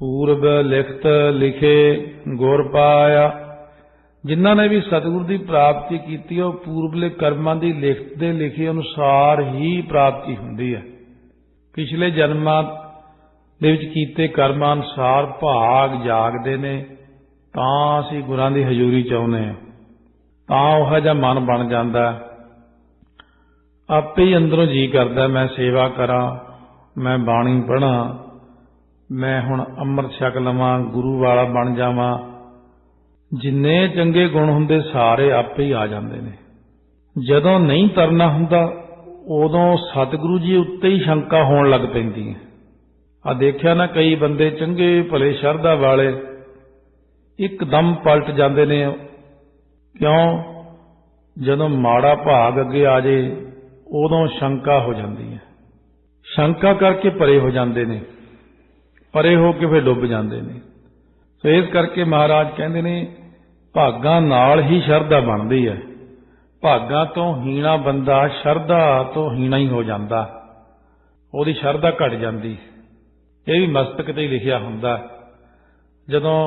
पूर्व लिखत लिखे गुर पाया। जिन्हां ने भी सतगुर की प्राप्ति की वो पूर्वले कर्मां की लिखत दे लिखे अनुसार ही प्राप्ति हुंदी है। पिछले जन्मां दे विच कीते कर्मां अनुसार भाग जागदे ने, तां असीं गुरां दी हजूरी च आउंदे हां, तां उहो जिहा मन बन जांदा। आपे ही अंदरों जी करदा मैं सेवा करां, मैं बाणी पढ़ां, मैं हुण अमृत छक लवां, गुरु वाला बन जावां। जिन्ने चंगे गुण हुंदे सारे आपे ही आ जांदे ने। जदों नहीं तरना हुंदा उदों सतगुरु जी उत्ते ही शंका होण लग पैंदी है। आ देखिया ना, कई बंदे चंगे भले शरधा वाले एकदम पलट जांदे ने। क्यों? जदों माड़ा भाग अगे आ जाए उदों शंका हो जाती है। शंका करके परे हो जाते हैं, परे हो के फिर डुब जाते हैं। तो इस करके महाराज कहते ने भागां नाल ही शरधा बनती है। भागां तो हीना बंदा शरधा तो हीना ही हो जाता, उसकी शरधा घट जाती। यह भी मस्तक ते लिखिया हुंदा। जदों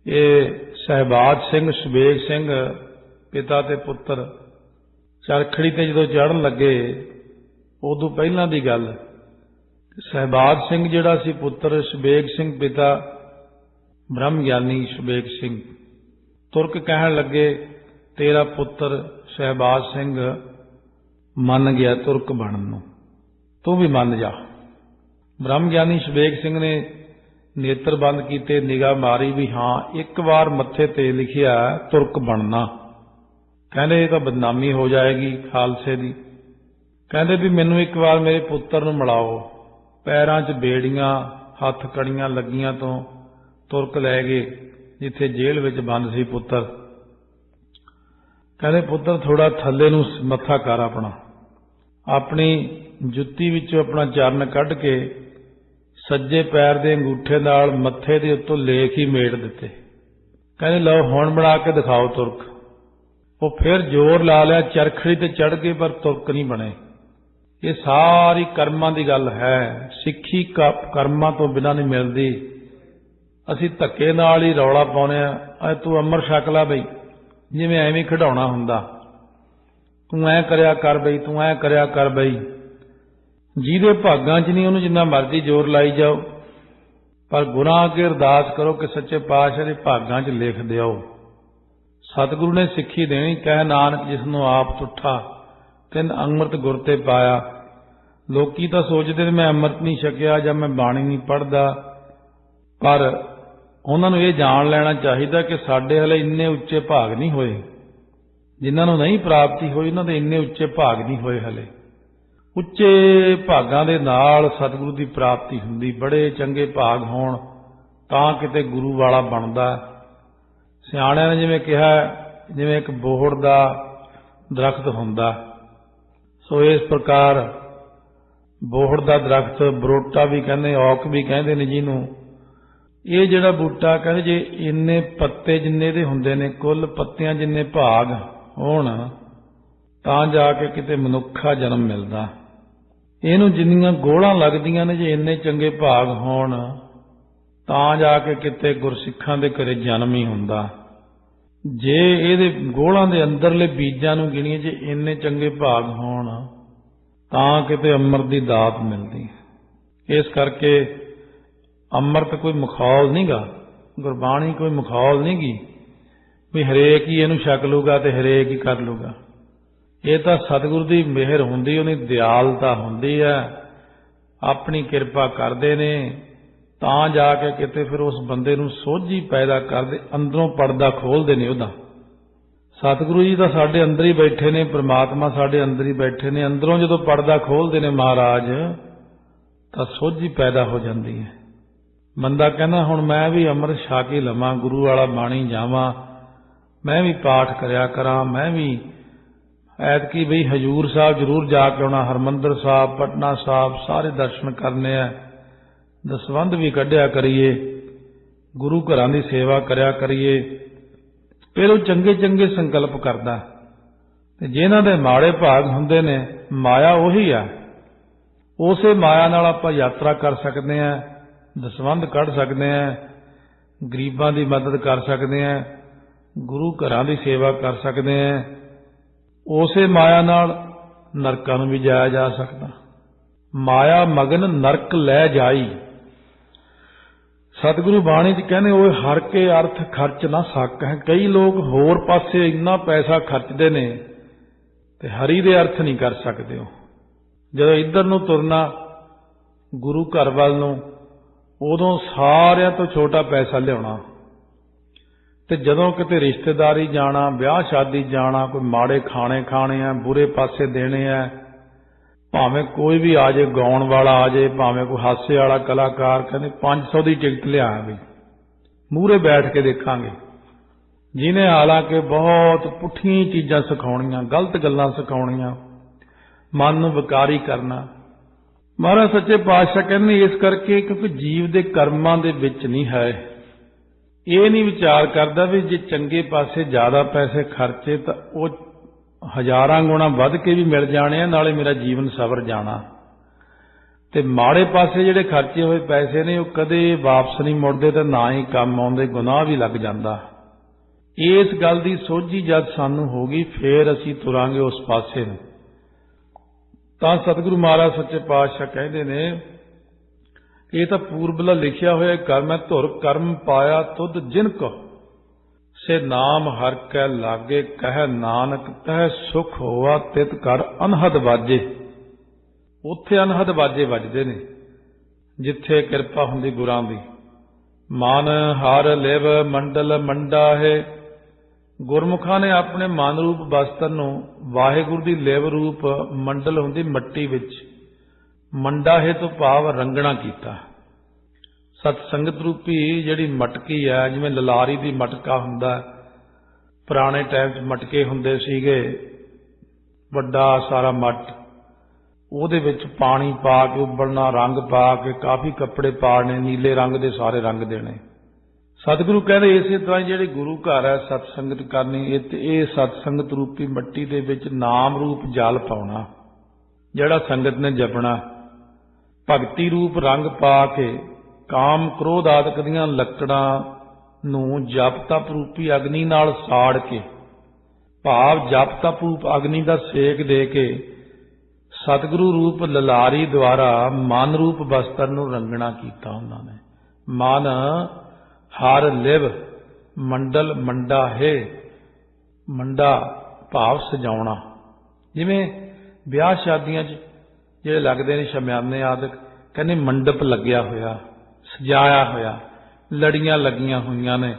ये सहबाज सिंह सुबेग सिंह पिता ते पुत्र चरखड़ी ते जदों चढ़न लगे, उदों पहलां दी गल, सहबाज सिंह जिहड़ा सी पुत्र, सुबेग सिंह पिता, ब्रह्म ज्ञानी सुबेग सिंह तुरक कहण लगे तेरा पुत्र सहबाज सिंह मन गया तुरक बनन नूं, तू भी मन जा। ब्रह्म ज्ञानी सुबेग सिंह ने नेत्र बंद कीते, निगाह मारी भी हाँ एक बार मत्थे ते लिखिया तुरक बनना। कहते ये तो बदनामी हो जाएगी खालसे की। कहते भी मैनू एक बार मेरे पुत्र नूं मिलाओ। पैरां 'च बेड़ियां हथ कड़ियां लगियां तो तुरक लै गए जिथे जेल विच बंद सी पुत्र। कहते पुत्र थोड़ा थल्ले नूं मत्था कर, अपनी जुत्ती विचों अपना चरण कढ के सज्जे पैर दे अंगूठे नाल मत्थे दे उत्तों लेख ही मेड़ दिते। कहते लो हुण बना के दिखाओ तुरक। वो फिर जोर ला लिया, चरखड़ी ते चढ़ गए पर तुरक नहीं बने। ये सारी कर्मां दी गल है। सिੱਖੀ कर्मां तो बिना नहीं मिलती। असीं धक्के नाल ही रौला पाउने आ, तू अमर छक ला बई, जिवें एवें खिडौणा हुंदा, तू ऐ करिया कर बई, तू ऐ करिया कर बई। जिहदे भागां 'च नहीं उहनूं जिन्ना मर्जी जोर लाई जाओ, पर गुनाह अगे अरदास करो कि सच्चे पातशाह दे भागां 'च लिख दिओ। सतगुरु ने सिੱਖੀ देनी, कह नानक जिसनों आप तुठा तिन अमृत गुर ते पाया। लोकी तो सोचते मैं अमृत नहीं छकिया ਜਾਂ मैं बाणी नहीं पढ़दा, पर उन्होंने ये जान लेना चाहिए कि साडे हले इन्ने उच्चे भाग नहीं होए। जिन्होंने नहीं प्राप्ति हुई उन्होंने इन्ने उच्चे भाग नहीं होए। हले उच्चे भागां दे नाल सतगुरु की प्राप्ति हुंदी। बड़े चंगे भाग होण तां किते गुरु वाला बनदा। सियाणिਆਂ ने जिवें कहा, जिवें एक बोहड़ दा दरख्त हुंदा, सो इस प्रकार बोहड़ दा दरख्त, बरोटा भी कहंदे, औक भी कहंदे ने जिहनूं। ये जिहड़ा बूटा कहंदे जे इन्ने पत्ते जिन्ने दे हुंदे ने, कुल पत्तियां जिन्ने भाग होण तां जाके किते मनुखा जन्म मिलदा। इहनूं जिन्नियां गोहलां लगदियां ने, जे इन्ने चंगे भाग होण तां जाके किते गुरसिखां दे घरे जन्म ही हुंदा। जे इहदे गोहलां दे अंदरले बीजां नूं गिणीए, जे इन्ने चंगे भाग होण तां किते अमृत दी दात मिलदी। इस करके अमृत कोई मखौल नहीं गा, गुरबाणी कोई मखौल नहीं गी भी हरेक ही इहनूं छक लूगा ते हरेक ही कर लूगा। ये तो सतगुरु की मेहर हुंदी, उहदी दयालता हुंदी है, अपनी किरपा करदे ने तां जाके किते फिर उस बंदे नूं सोझी पैदा करदे, अंदरों पर्दा खोलदे ने उहदा। सतगुरु जी तो साडे अंदर ही बैठे ने, परमात्मा साडे अंदर ही बैठे ने। अंदरों जदों पर्दा खोलदे ने महाराज तां सोझी पैदा हो जाती है। बंदा कहना हुण मैं भी अमृत छक ही लवां, गुरु वाला बाणी जावां, मैं भी पाठ करिया करां, मैं भी ऐतकी बई हजूर साहब जरूर जाके आउणा, हरमंदर साहब, पटना साहब सारे दर्शन करने आ, दसवंध भी कढ़िया करिए, गुरु घरां दी सेवा करिया करिए। फिर वो चंगे चंगे संकल्प करदा। जिन्हां दे माड़े भाग हुंदे ने, माया उही आ, उसे माया नाल आपां यात्रा कर सकदे आ, दसवंध कढ़ सकते हैं, गरीबां की मदद कर सकते हैं, गुरु घरां की सेवा कर सकते हैं। उसे माया नाल नरकां नूं भी जाया जा सकदा। माया मगन नरक लै जाई। सतगुरु बाणी च कहने वो हर के अर्थ खर्च ना सक है। कई लोग होर पासे इन्ना पैसा खर्चते ने ते हरि दे अर्थ नहीं कर सकते। हो जदों इधर नूं तुरना गुरु घर वाल नूं, उदों सारियां तो छोटा पैसा लियाउणा, ते जदों किते रिश्तेदारी जाना, ब्याह शादी जाना, कोई माड़े खाने खाने आ, बुरे पासे देने आ, भावें कोई भी आ जाए, गाउण वाला आ जाए, भावें कोई हासे वाला कलाकार, कहते 500 की टिकट लिया भी मूहरे बैठ के देखांगे, जिन्हें हालांकि बहुत पुठियां चीज़ां सिखाउणियां, गलत गल्लां सिखाउणियां, मन नूं विकारी करना। महाराज सच्चे पातशाह कहते इस करके क्योंकि जीव दे कर्मां दे विच नहीं है। ये नहीं विचार करता भी जे चंगे पासे ज़्यादा पैसे खर्चे तो वो हज़ारां गुणा वध के भी मिल जाने, नाले मेरा जीवन सवर जाना। ते माड़े पासे जिहड़े खर्चे हुए पैसे ने वो कदे वापस नहीं मुड़दे ते ना ही काम आउंदे, गुनाह भी लग जांदा। इस गल की सोझी जद सानू होगी फिर असीं तुरांगे उस पासे नूं। तां सतगुरु महाराज सच्चे पातशाह कहते ने ये तो पूर्वला लिखिया होया कर्म है, धुर कर्म पाया तुद जिन को से नाम हर कै लागे, कह नानक तह सुख होआ तित कर अनहद बाजे। उत्थे अनहद बाजे वजदे ने जिथे किरपा हुंदी गुरां दी। मन हर लिव मंडल मंडा है। गुरमुखां ने अपने मन रूप बस्तर नूं वाहिगुरू दी लिव रूप मंडल हुंदी मट्टी विच मंडा है तो भाव रंगना कीता। सतसंगत रूपी जिहड़ी मटकी है, जिवें ललारी दी मटका हुंदा, पुराने टाइम च मटके हुंदे सीगे, वड्डा सारा मट, ਉਹਦੇ ਵਿੱਚ पानी पा के उबलना, रंग पा के काफ़ी कपड़े पाने, नीले रंग के सारे रंग देने। सतगुरु कहते इसे तरह ਜਿਹੜੇ गुरु घर है सतसंगत करनी, ये सतसंगत रूपी मट्टी ਦੇ ਵਿੱਚ नाम रूप जल पाਉਣਾ, ਜਿਹੜਾ संगत ने जपना, भगती रूप रंग पा के काम क्रोध आदਿਕ ਦੀਆਂ ਲੱਕੜਾਂ ਨੂੰ ਜਪ ਤਪ रूपी अग्नि ਨਾਲ ਸਾੜ ਕੇ, ਭਾਵ जप तप रूप अग्नि ਦਾ ਸੇਕ ਦੇ ਕੇ सतगुरु रूप ललारी द्वारा मन रूप बस्तर नूं रंगना कीता उन्होंने। मन हर लिव मंडल मंडा है। मंडा भाव सजाउणा, जिवें ब्याह शादियां जिहड़े लगदे ने शमियाने आदि, कहने मंडप लग्या होया, सजाया होया, लड़ियां लगियां हुईयां ने,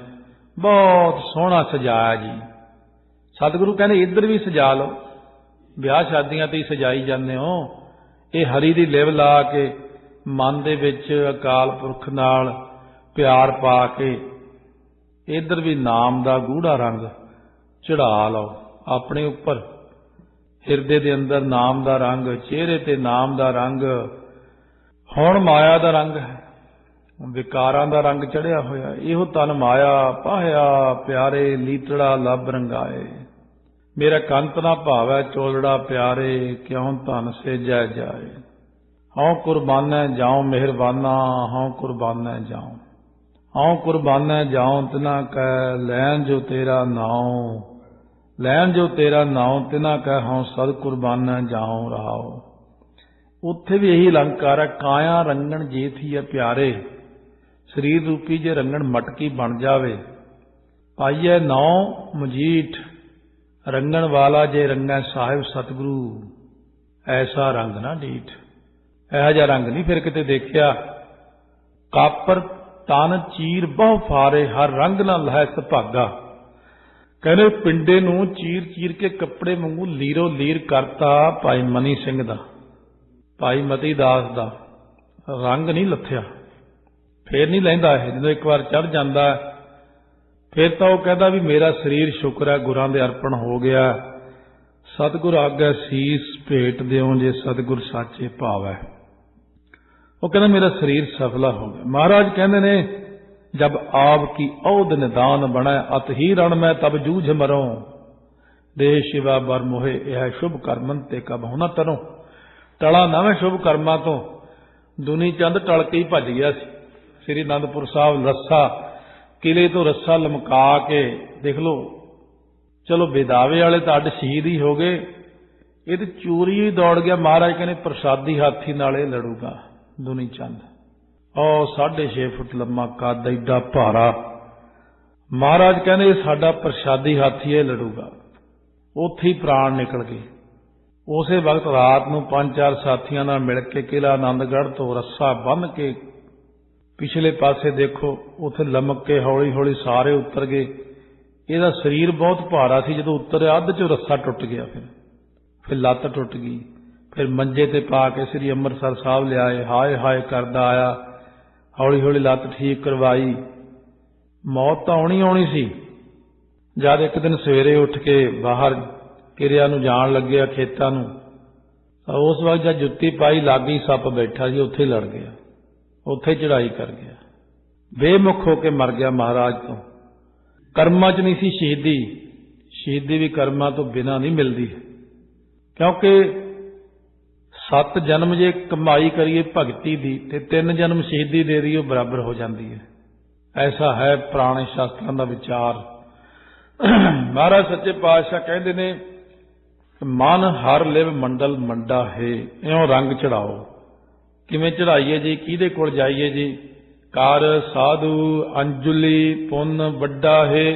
बहुत सोहना सजाया जी। सतगुरु कहने इधर भी सजा लो, ब्याह शादियां ते सजाई जाते हो। ये हरी दी लिव ला के मन दे विच अकाल पुरख नाल प्यार पा के इधर भी नाम दा गूढ़ा रंग चढ़ा लो अपने उपर। हिरदे दे अंदर नाम दा रंग, चेहरे ते नाम दा रंग। हुण माया दा रंग है, विकारां दा रंग चढ़िया होया। इहो तन माया पाया प्यारे, लीतड़ा लब रंगाए। मेरा कंत ना भावै चोलड़ा प्यारे, क्यों धन से जै जाए। हऊँ कुर्बानै जाऊं मेहरबाना, हऊँ कुर्बानै जाऊं, हऊँ कुर्बानै जाऊं तिना कै लैन जो तेरा नाऊं, लैन जो तेरा नाऊं तिना कै हऊँ सद कुर्बानै जाऊं रहाओ। उत्थे भी यही अलंकार है, काया रंगण जे थी है प्यारे। शरीर रूपी जे रंगण मटकी बन जावे, पाइए नौ मजीठ रंगण वाला जे रंगा साहिब सतगुरु, ऐसा रंग ना डीठ। यह जा रंग नहीं फिर किते देखिया। कापर तन चीर बहु फारे, हर रंग ना लहै सुभागा। कहने पिंडे नूं चीर चीर के कपड़े वांगू लीरो लीर करता भाई मनी सिंह दा, भाई मती दास दा। रंग नहीं लथया, फिर नहीं लैंदा है। जदों एक बार चढ़ जांदा फिर तो वह कहता भी मेरा शरीर शुक्र है गुरां दे अर्पण हो गया। सतगुर आगे सीस भेट देओ जे सतगुर साचे भावै। वो कहना मेरा शरीर सफला हो गया। महाराज कहते ने जब आप की औद निदान बनै, अत ही रण में तब जूझ मरो। देह शिवा बर मोहे यह शुभ कर्मन ते कब होना तरो। टला ना मैं शुभ कर्मां तो, दुनी चंद टल के ही भज गया सी। श्री आनंदपुर साहब रस्सा किले तो रस्सा लमका के देख लो, चलो बेदावे वाले तो अड शहीद ही हो गए, ये तो चोरी ही दौड़ गया। महाराज कहने प्रसादी हाथी नाले लड़ूगा दुनी चंद, और 6.5 फुट लम्मा कद एडा भारा। महाराज कहने साडा प्रसादी हाथी है लड़ूगा। उत्थे ही प्राण निकल गए। उसे वक्त रात को 5-4 साथियों नाल मिल के किला आनंदगढ़ तो रस्सा बन के पिछले पासे देखो उथे लमक के हौली हौली सारे उतर गए। ਇਹਦਾ शरीर बहुत भारा सी, जो उतरे अध चो रस्सा टुट गया, फिर लत्त टुट गई, फिर मंजे ते पा के श्री अमृतसर साहब लियाए, हाय हाय करदा आया, हौली हौली लत्त ठीक करवाई। मौत तो आनी आनी सी। जद एक दिन सवेरे उठ के बाहर किरिया नूं जाण लग्या खेतां नूं, तां उस वक्त जब जुत्ती पाई लागी सप बैठा सी, उत्थे लड़ गया, उत्थे चढ़ाई कर गया, बेमुख होके मर गया महाराज तो। कर्मां च नहीं सी शहीदी, शहीदी भी कर्मां तो बिना नहीं मिलती, क्योंकि 7 जन्म जे कमाई करिए भगती दी ते 3 जन्म शहीदी दे दी बराबर हो जाती है। ऐसा है पुराने शास्त्रों का विचार। महाराज सच्चे पातशाह कहते ने मन हर लिव मंडल मंडा है, इउं रंग चढ़ाओ। किवें चढ़ाइए जी, किहदे कोल जाइए जी? कर साधु अंजुली पुन वड्डा है।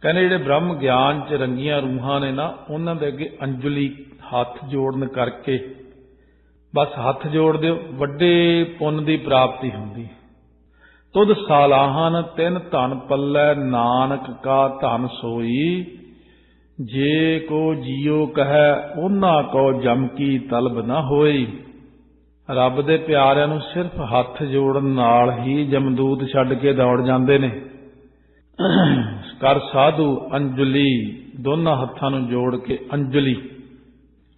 कहने जिहड़े ब्रह्म ज्ञान च रंगियां रूहां ने ना, उन्हां दे अगे अंजुली हथ जोड़न करके बस हथ जोड़ दिओ, वड्डे पुन की प्राप्ति हुंदी। तुद सालाहन 3 धन पल्लै, नानक का धन सोई। जे को जियो कहे उन्हां को जम की तलब ना होई। रब दे प्यारिਆਂ ਨੂੰ सिर्फ हथ जोड़न नाल ही जमदूत छड्ड के दौड़ जांदे ने। कर साधु अंजुली, दोनों हत्थां नूं जोड़ के अंजलि,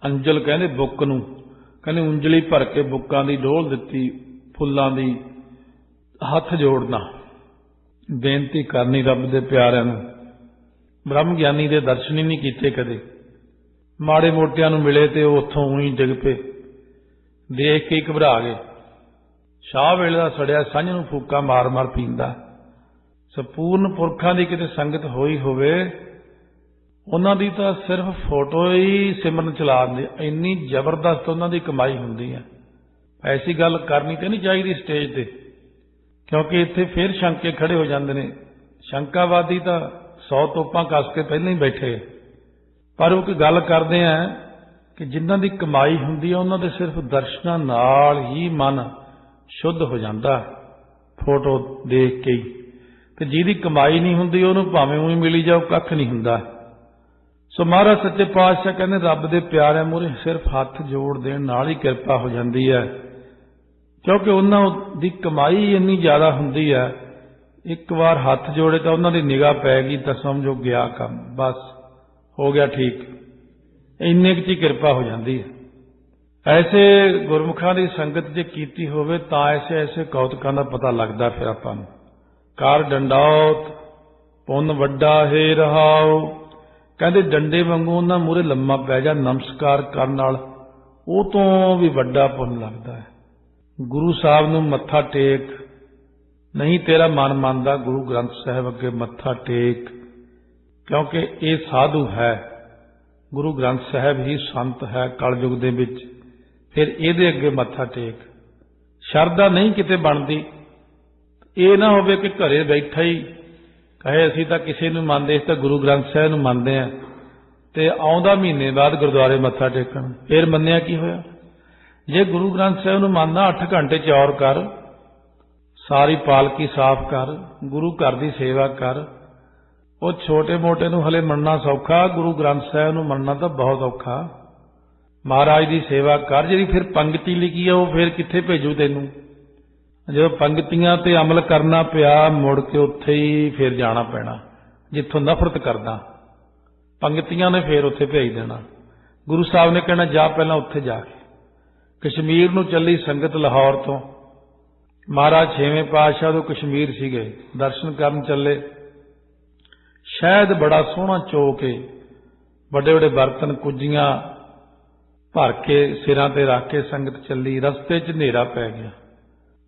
अंजल कहंदे बुक नूं, कहंदे उंजली भर के बुक्कां दी डोल दित्ती, फुल्लां दी, हथ जोड़ना, बेनती करनी रब दे प्यारिਆਂ ਨੂੰ। ब्रह्म ज्ञानी दे दर्शन ही नहीं कीते कदे। माड़े मोटियां नूं मिले ते उत्थों ही डिग पे, देख के घबरा गए। शाह वेले दा सड़िया संझ नूं फूका मार मार पींदा। संपूर्ण पुरखां दी किते संगत होई होवे, उन्हां दी तां सिर्फ फोटो ही सिमरन चला दिंदे, इन्नी जबरदस्त उन्हां दी कमाई हुंदी है। ऐसी गल करनी तो नहीं चाहिए स्टेज ते, क्योंकि इत्थे फिर शंके खड़े हो जाते हैं। शंकावादी तो 100 तोपां कस के पहले ही बैठे, पर वो कोई गल करते हैं कि जिन्हां दी कमाई हुंदी है उन्हां दे सिर्फ दर्शनां नाल ही मन शुद्ध हो जाता फोटो देख के ही। ते जिहदी कमाई नहीं हुंदी उहनूं भावें उही मिली जाओ, कख नहीं हुंदा। सो महाराज सच्चे पातशाह कहंदे रब दे प्यारिਆਂ मूहरे सिर्फ हथ जोड़ देण नाल ही किरपा हो जाती है, क्योंकि उन्हां दी कमाई इन्नी ज़्यादा हुंदी है। एक बार हथ जोड़े तो उन्हां दी निगाह पै गई तो समझो गया काम, बस हो गया ठीक, इन्ने च किरपा हो जाती है। ऐसे गुरमुखां दी संगत जे कीती होवे तां ऐसे ऐसे कौतुकां दा पता लगदा। फिर आपां नूं कर डंडौत पुन वड्डा है रहाओ, कहंदे डंडे वांगू उन्हां मूहरे लम्मा पै जा, नमस्कार करन नाल ओह तों भी वड्डा पुन लगदा है। गुरु साहब नूं मत्था टेक, नहीं तेरा मन मानदा गुरु ग्रंथ साहिब अगे मत्था टेक, क्योंकि ये साधु है, गुरु ग्रंथ साहिब ही संत है कलयुग दे विच। फिर इहदे अगे मत्था टेक। शरदा नहीं किते बनदी, ये ना होवे कि घरे बैठा ही कहे असीं तां किसी नूं मंनदे, असीं तां गुरु ग्रंथ साहिब नूं मंनदे आ, ते आउंदा महीने बाद गुरुद्वारे मत्था टेकण, फिर मन्निया की होया? जे गुरु ग्रंथ साहिब नूं मंनदा 8 घंटे चौर कर, सारी पालकी साफ कर, गुरु घर की सेवा कर। वो छोटे मोटे नूं हले मनना सौखा, गुरु ग्रंथ साहिब नूं मनना तो बहुत औखा। महाराज की सेवा कर, जी फिर पंगति लिखी है वो फिर कित्थे भेजू तैनूं? जो पंगतियां ते अमल करना पिया, मुड़ के उत्थे ही फिर जाना पैना जिथों नफरत करदा। पंगतियां ने फिर उत्थे भेज देना। गुरु साहब ने कहना जा पहला उत्थे जाके। कश्मीर नूं चली संगत लाहौर तो, महाराज 6वें पातशाह तो कश्मीर सीगे, दर्शन करन चले। शहद बड़ा सोहना चोक है, बड़े बड़े बर्तन कुजियां भर के सिरां ते रख के संगत चली। रस्ते च नेरा पै गया,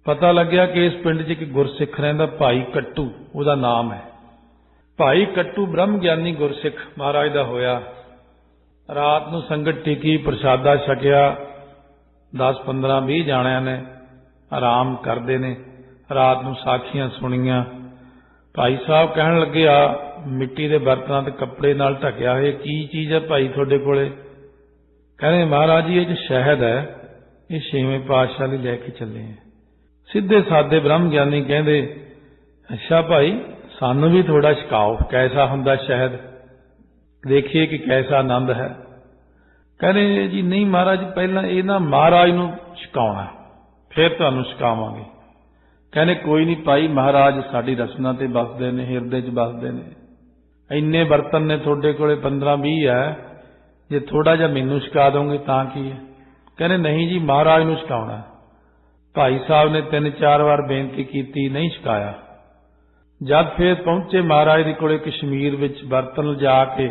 पता लग्या कि इस पिंड 'ਚ एक गुरसिख रहिंदा, भाई कट्टू ਉਹਦਾ नाम है। भाई कट्टू ब्रह्म ज्ञानी गुरसिख महाराज ਦਾ होया। रात ਨੂੰ संगत टिकी, प्रसादा छकिया, 10 15 20 जाणिਆਂ ने आराम करते ने। रात ਨੂੰ साखियां सुनिया। भाई साहब कहन लगे, आ मिट्टी के बर्तनों ते कपड़े नाल ढकिया है, की चीज़ है भाई तुहाडे कोले? कहने महाराज जी ये शहद है, ये 6वें पातशाह लई लैके चले हैं। सीधे सादे ब्रह्म ज्ञानी कहते, अच्छा भाई सानू भी थोड़ा छकाओ, कैसा हुंदा शहद, देखिए कि कैसा आनंद है। कहने जी नहीं महाराज पहला ये ना महाराज नूं छकाउणा, फिर तुहानूं छकावांगे। कहने कोई नहीं भाई, महाराज साडी रसना ते बसदे ने, हिरदे च बसदे ने। इन्ने बर्तन ने तुहाडे कोले 15 20 है, जे थोड़ा जिहा मैनूं छका दोगे तां की है? कहने नहीं जी महाराज नूं छकाउणा। भाई साहब ने 3 4 बार बेनती की, नहीं छकाया। जद फिर पहुंचे महाराज दे कोले कश्मीर विच, बर्तन जाके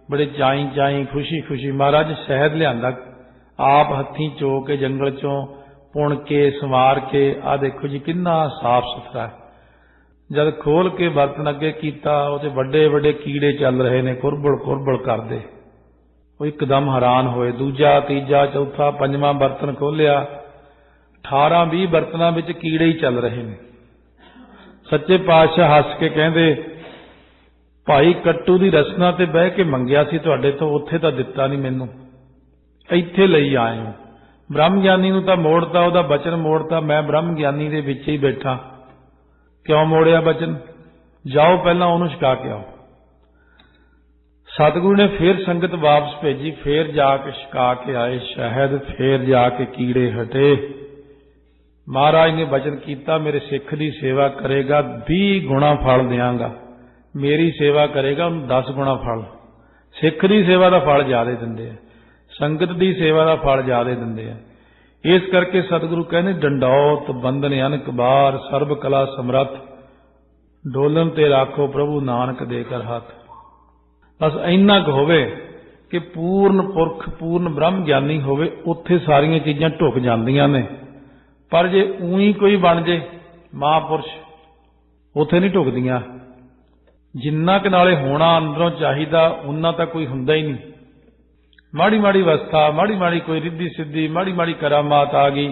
बड़े चाई चाई खुशी खुशी महाराज शहद लियांदा, आप हत्थीं चो के जंगल चों पुण के संवार के, आ देखो जी कितना साफ सुथरा है। जब खोल के बर्तन अगे कीता, उहदे वड्डे वड्डे कीड़े चल रहे ने, कुरबड़ कुरबड़ करदे। वो एकदम हैरान होए। दूजा तीजा चौथा पंजवां बर्तन खोलिया, 18 20 बर्तनों विच कीड़े ही चल रहे ने। सच्चे पातशाह हस के कहंदे, भाई कट्टू दी रसना ते बह के मंगिया सी तुहाडे तो, उत्थे तां दित्ता नहीं मैनूं, इत्थे लई आए हो। ब्रह्म ज्ञानी नूं तां मोड़ता, उहदा बचन मोड़ता, मैं ब्रह्म ज्ञानी दे विच ही बैठा। क्यों मोड़िया बचन? जाओ पहला उहनूं छका के आओ। सतगुरु ने फिर संगत वापस भेजी, फिर जाके छका के आए शहद, फिर जाके कीड़े हटे। महाराज ने वचन किया, मेरे सिख की सेवा करेगा 20 गुणा फल देंगा, मेरी सेवा करेगा उन्हें 10 गुणा फल। सिख की सेवा का फल ज्यादा दिंदे हैं, संगत की सेवा का फल ज्यादा दिंदे हैं। इस करके सतगुरु कहने, डंडौत बंधन अनक बार, सर्ब कला समरथ, डोलन ते राखो प्रभु नानक देकर हाथ। बस इन्ना क होवे कि पूर्ण पुरख पूर्ण ब्रह्म ज्ञानी होवे, उत्थे सारियां चीज़ां ढुक जांदियां ने। पर जे ऊई कोई बन जे महापुरुष, उत्थे नहीं ढुकदियां। जिन्ना क नाले होना अंदरों चाहिदा, उन्ना तां कोई हुंदा ही नहीं। माड़ी माड़ी अवस्था, माड़ी माड़ी कोई रिद्धि सिद्धि, माड़ी माड़ी करामात आ गई।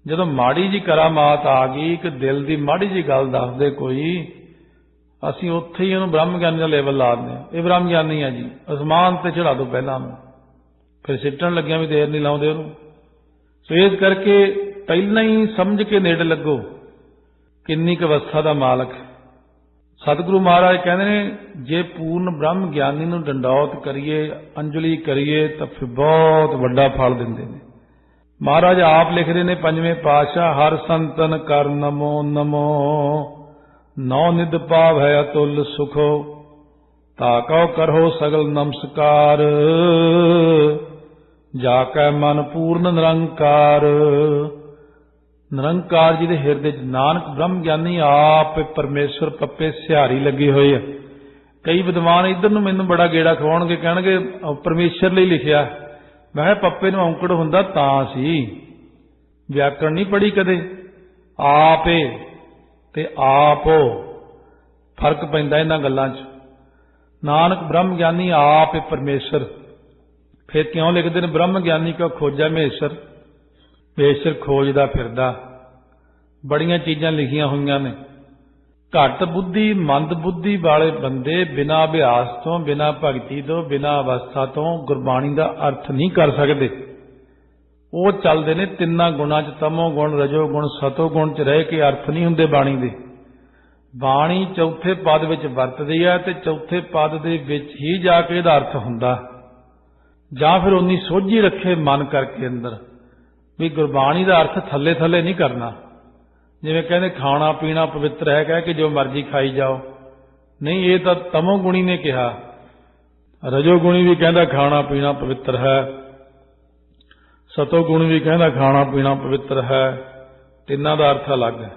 जदों माड़ी जी करामात आ गई कि दिल की माड़ी जी गल दस दे कोई, असीं उत्थे ही उहनूं ब्रह्म ज्ञानी दा लेवल ला दिंदे हां। ये ब्रह्म ज्ञानी है जी, आसमान ते चढ़ा दो पहला नूं, फिर सिੱਟਣ लग्गियां भी देर नहीं लाउंदे उहनूं। सो इस करके पहला ही समझ के नेड़े लगो किन्नी क अवस्था दा मालक। सतगुरु महाराज कहते हैं, जे पूर्ण ब्रह्म ज्ञानी नूं डंडौत करिए, अंजलि करिए, तो फिर बहुत वड्डा फल दिंदे ने। महाराज आप लिख रहे ने 5वें पातशाह, हर संतन कर नमो नमो, नौ निध पाव है अतुल सुखो, ताकौ करहो सगल नमस्कार, जाकै मन पूर्ण निरंकार। निरंकार जी दे हिरदे च नानक ब्रह्म ज्ञानी आप परमेश्वर पप्पे सिहारी लगे हुए है। कई विद्वान इधर नूं मैनूं बड़ा गेड़ा खवाउणगे, कहणगे परमेश्वर लई लिखिया। मैं किहा पप्पे नूं औंकड़ हुंदा तां सी, व्याकरण नहीं पढ़ी कदे। आपे ते आपो फर्क पैंदा इन्हां गल्लां च। नानक ब्रह्म ज्ञानी आप परमेश्वर, फिर क्यों लिखते हैं ब्रह्म ज्ञानी को खोजा महेश्वर, महेश्वर खोजदा फिरदा। बड़ियां चीज़ां लिखियां हुई ने। घट बुद्धि मंद बुद्धि वाले बंदे बिना अभ्यास तो, बिना भगती तो, बिना अवस्था तो गुरबाणी का अर्थ नहीं कर सकते। वो चलते ने तिन्ना गुणा च, तमो गुण रजो गुण सतो गुण च रह के अर्थ नहीं हुंदे बाणी दे। बाणी चौथे पद विच वरतदी है ते चौथे पद दे विच ही जाके इहदा अर्थ हुंदा, जां फिर उन्नी सोझी रखे मन करके अंदर भी गुरबाणी का अर्थ थले थले नहीं करना। जिवें कहंदे खाना पीना पवित्र है, कह के जो मर्जी खाई जाओ, नहीं ये तो तमोगुणी ने कहा। रजोगुणी भी कहता खाना पीना पवित्र है, सतोगुणी भी कहता खाना पीना पवित्र है, तिन्हां दा अर्थ अलग है।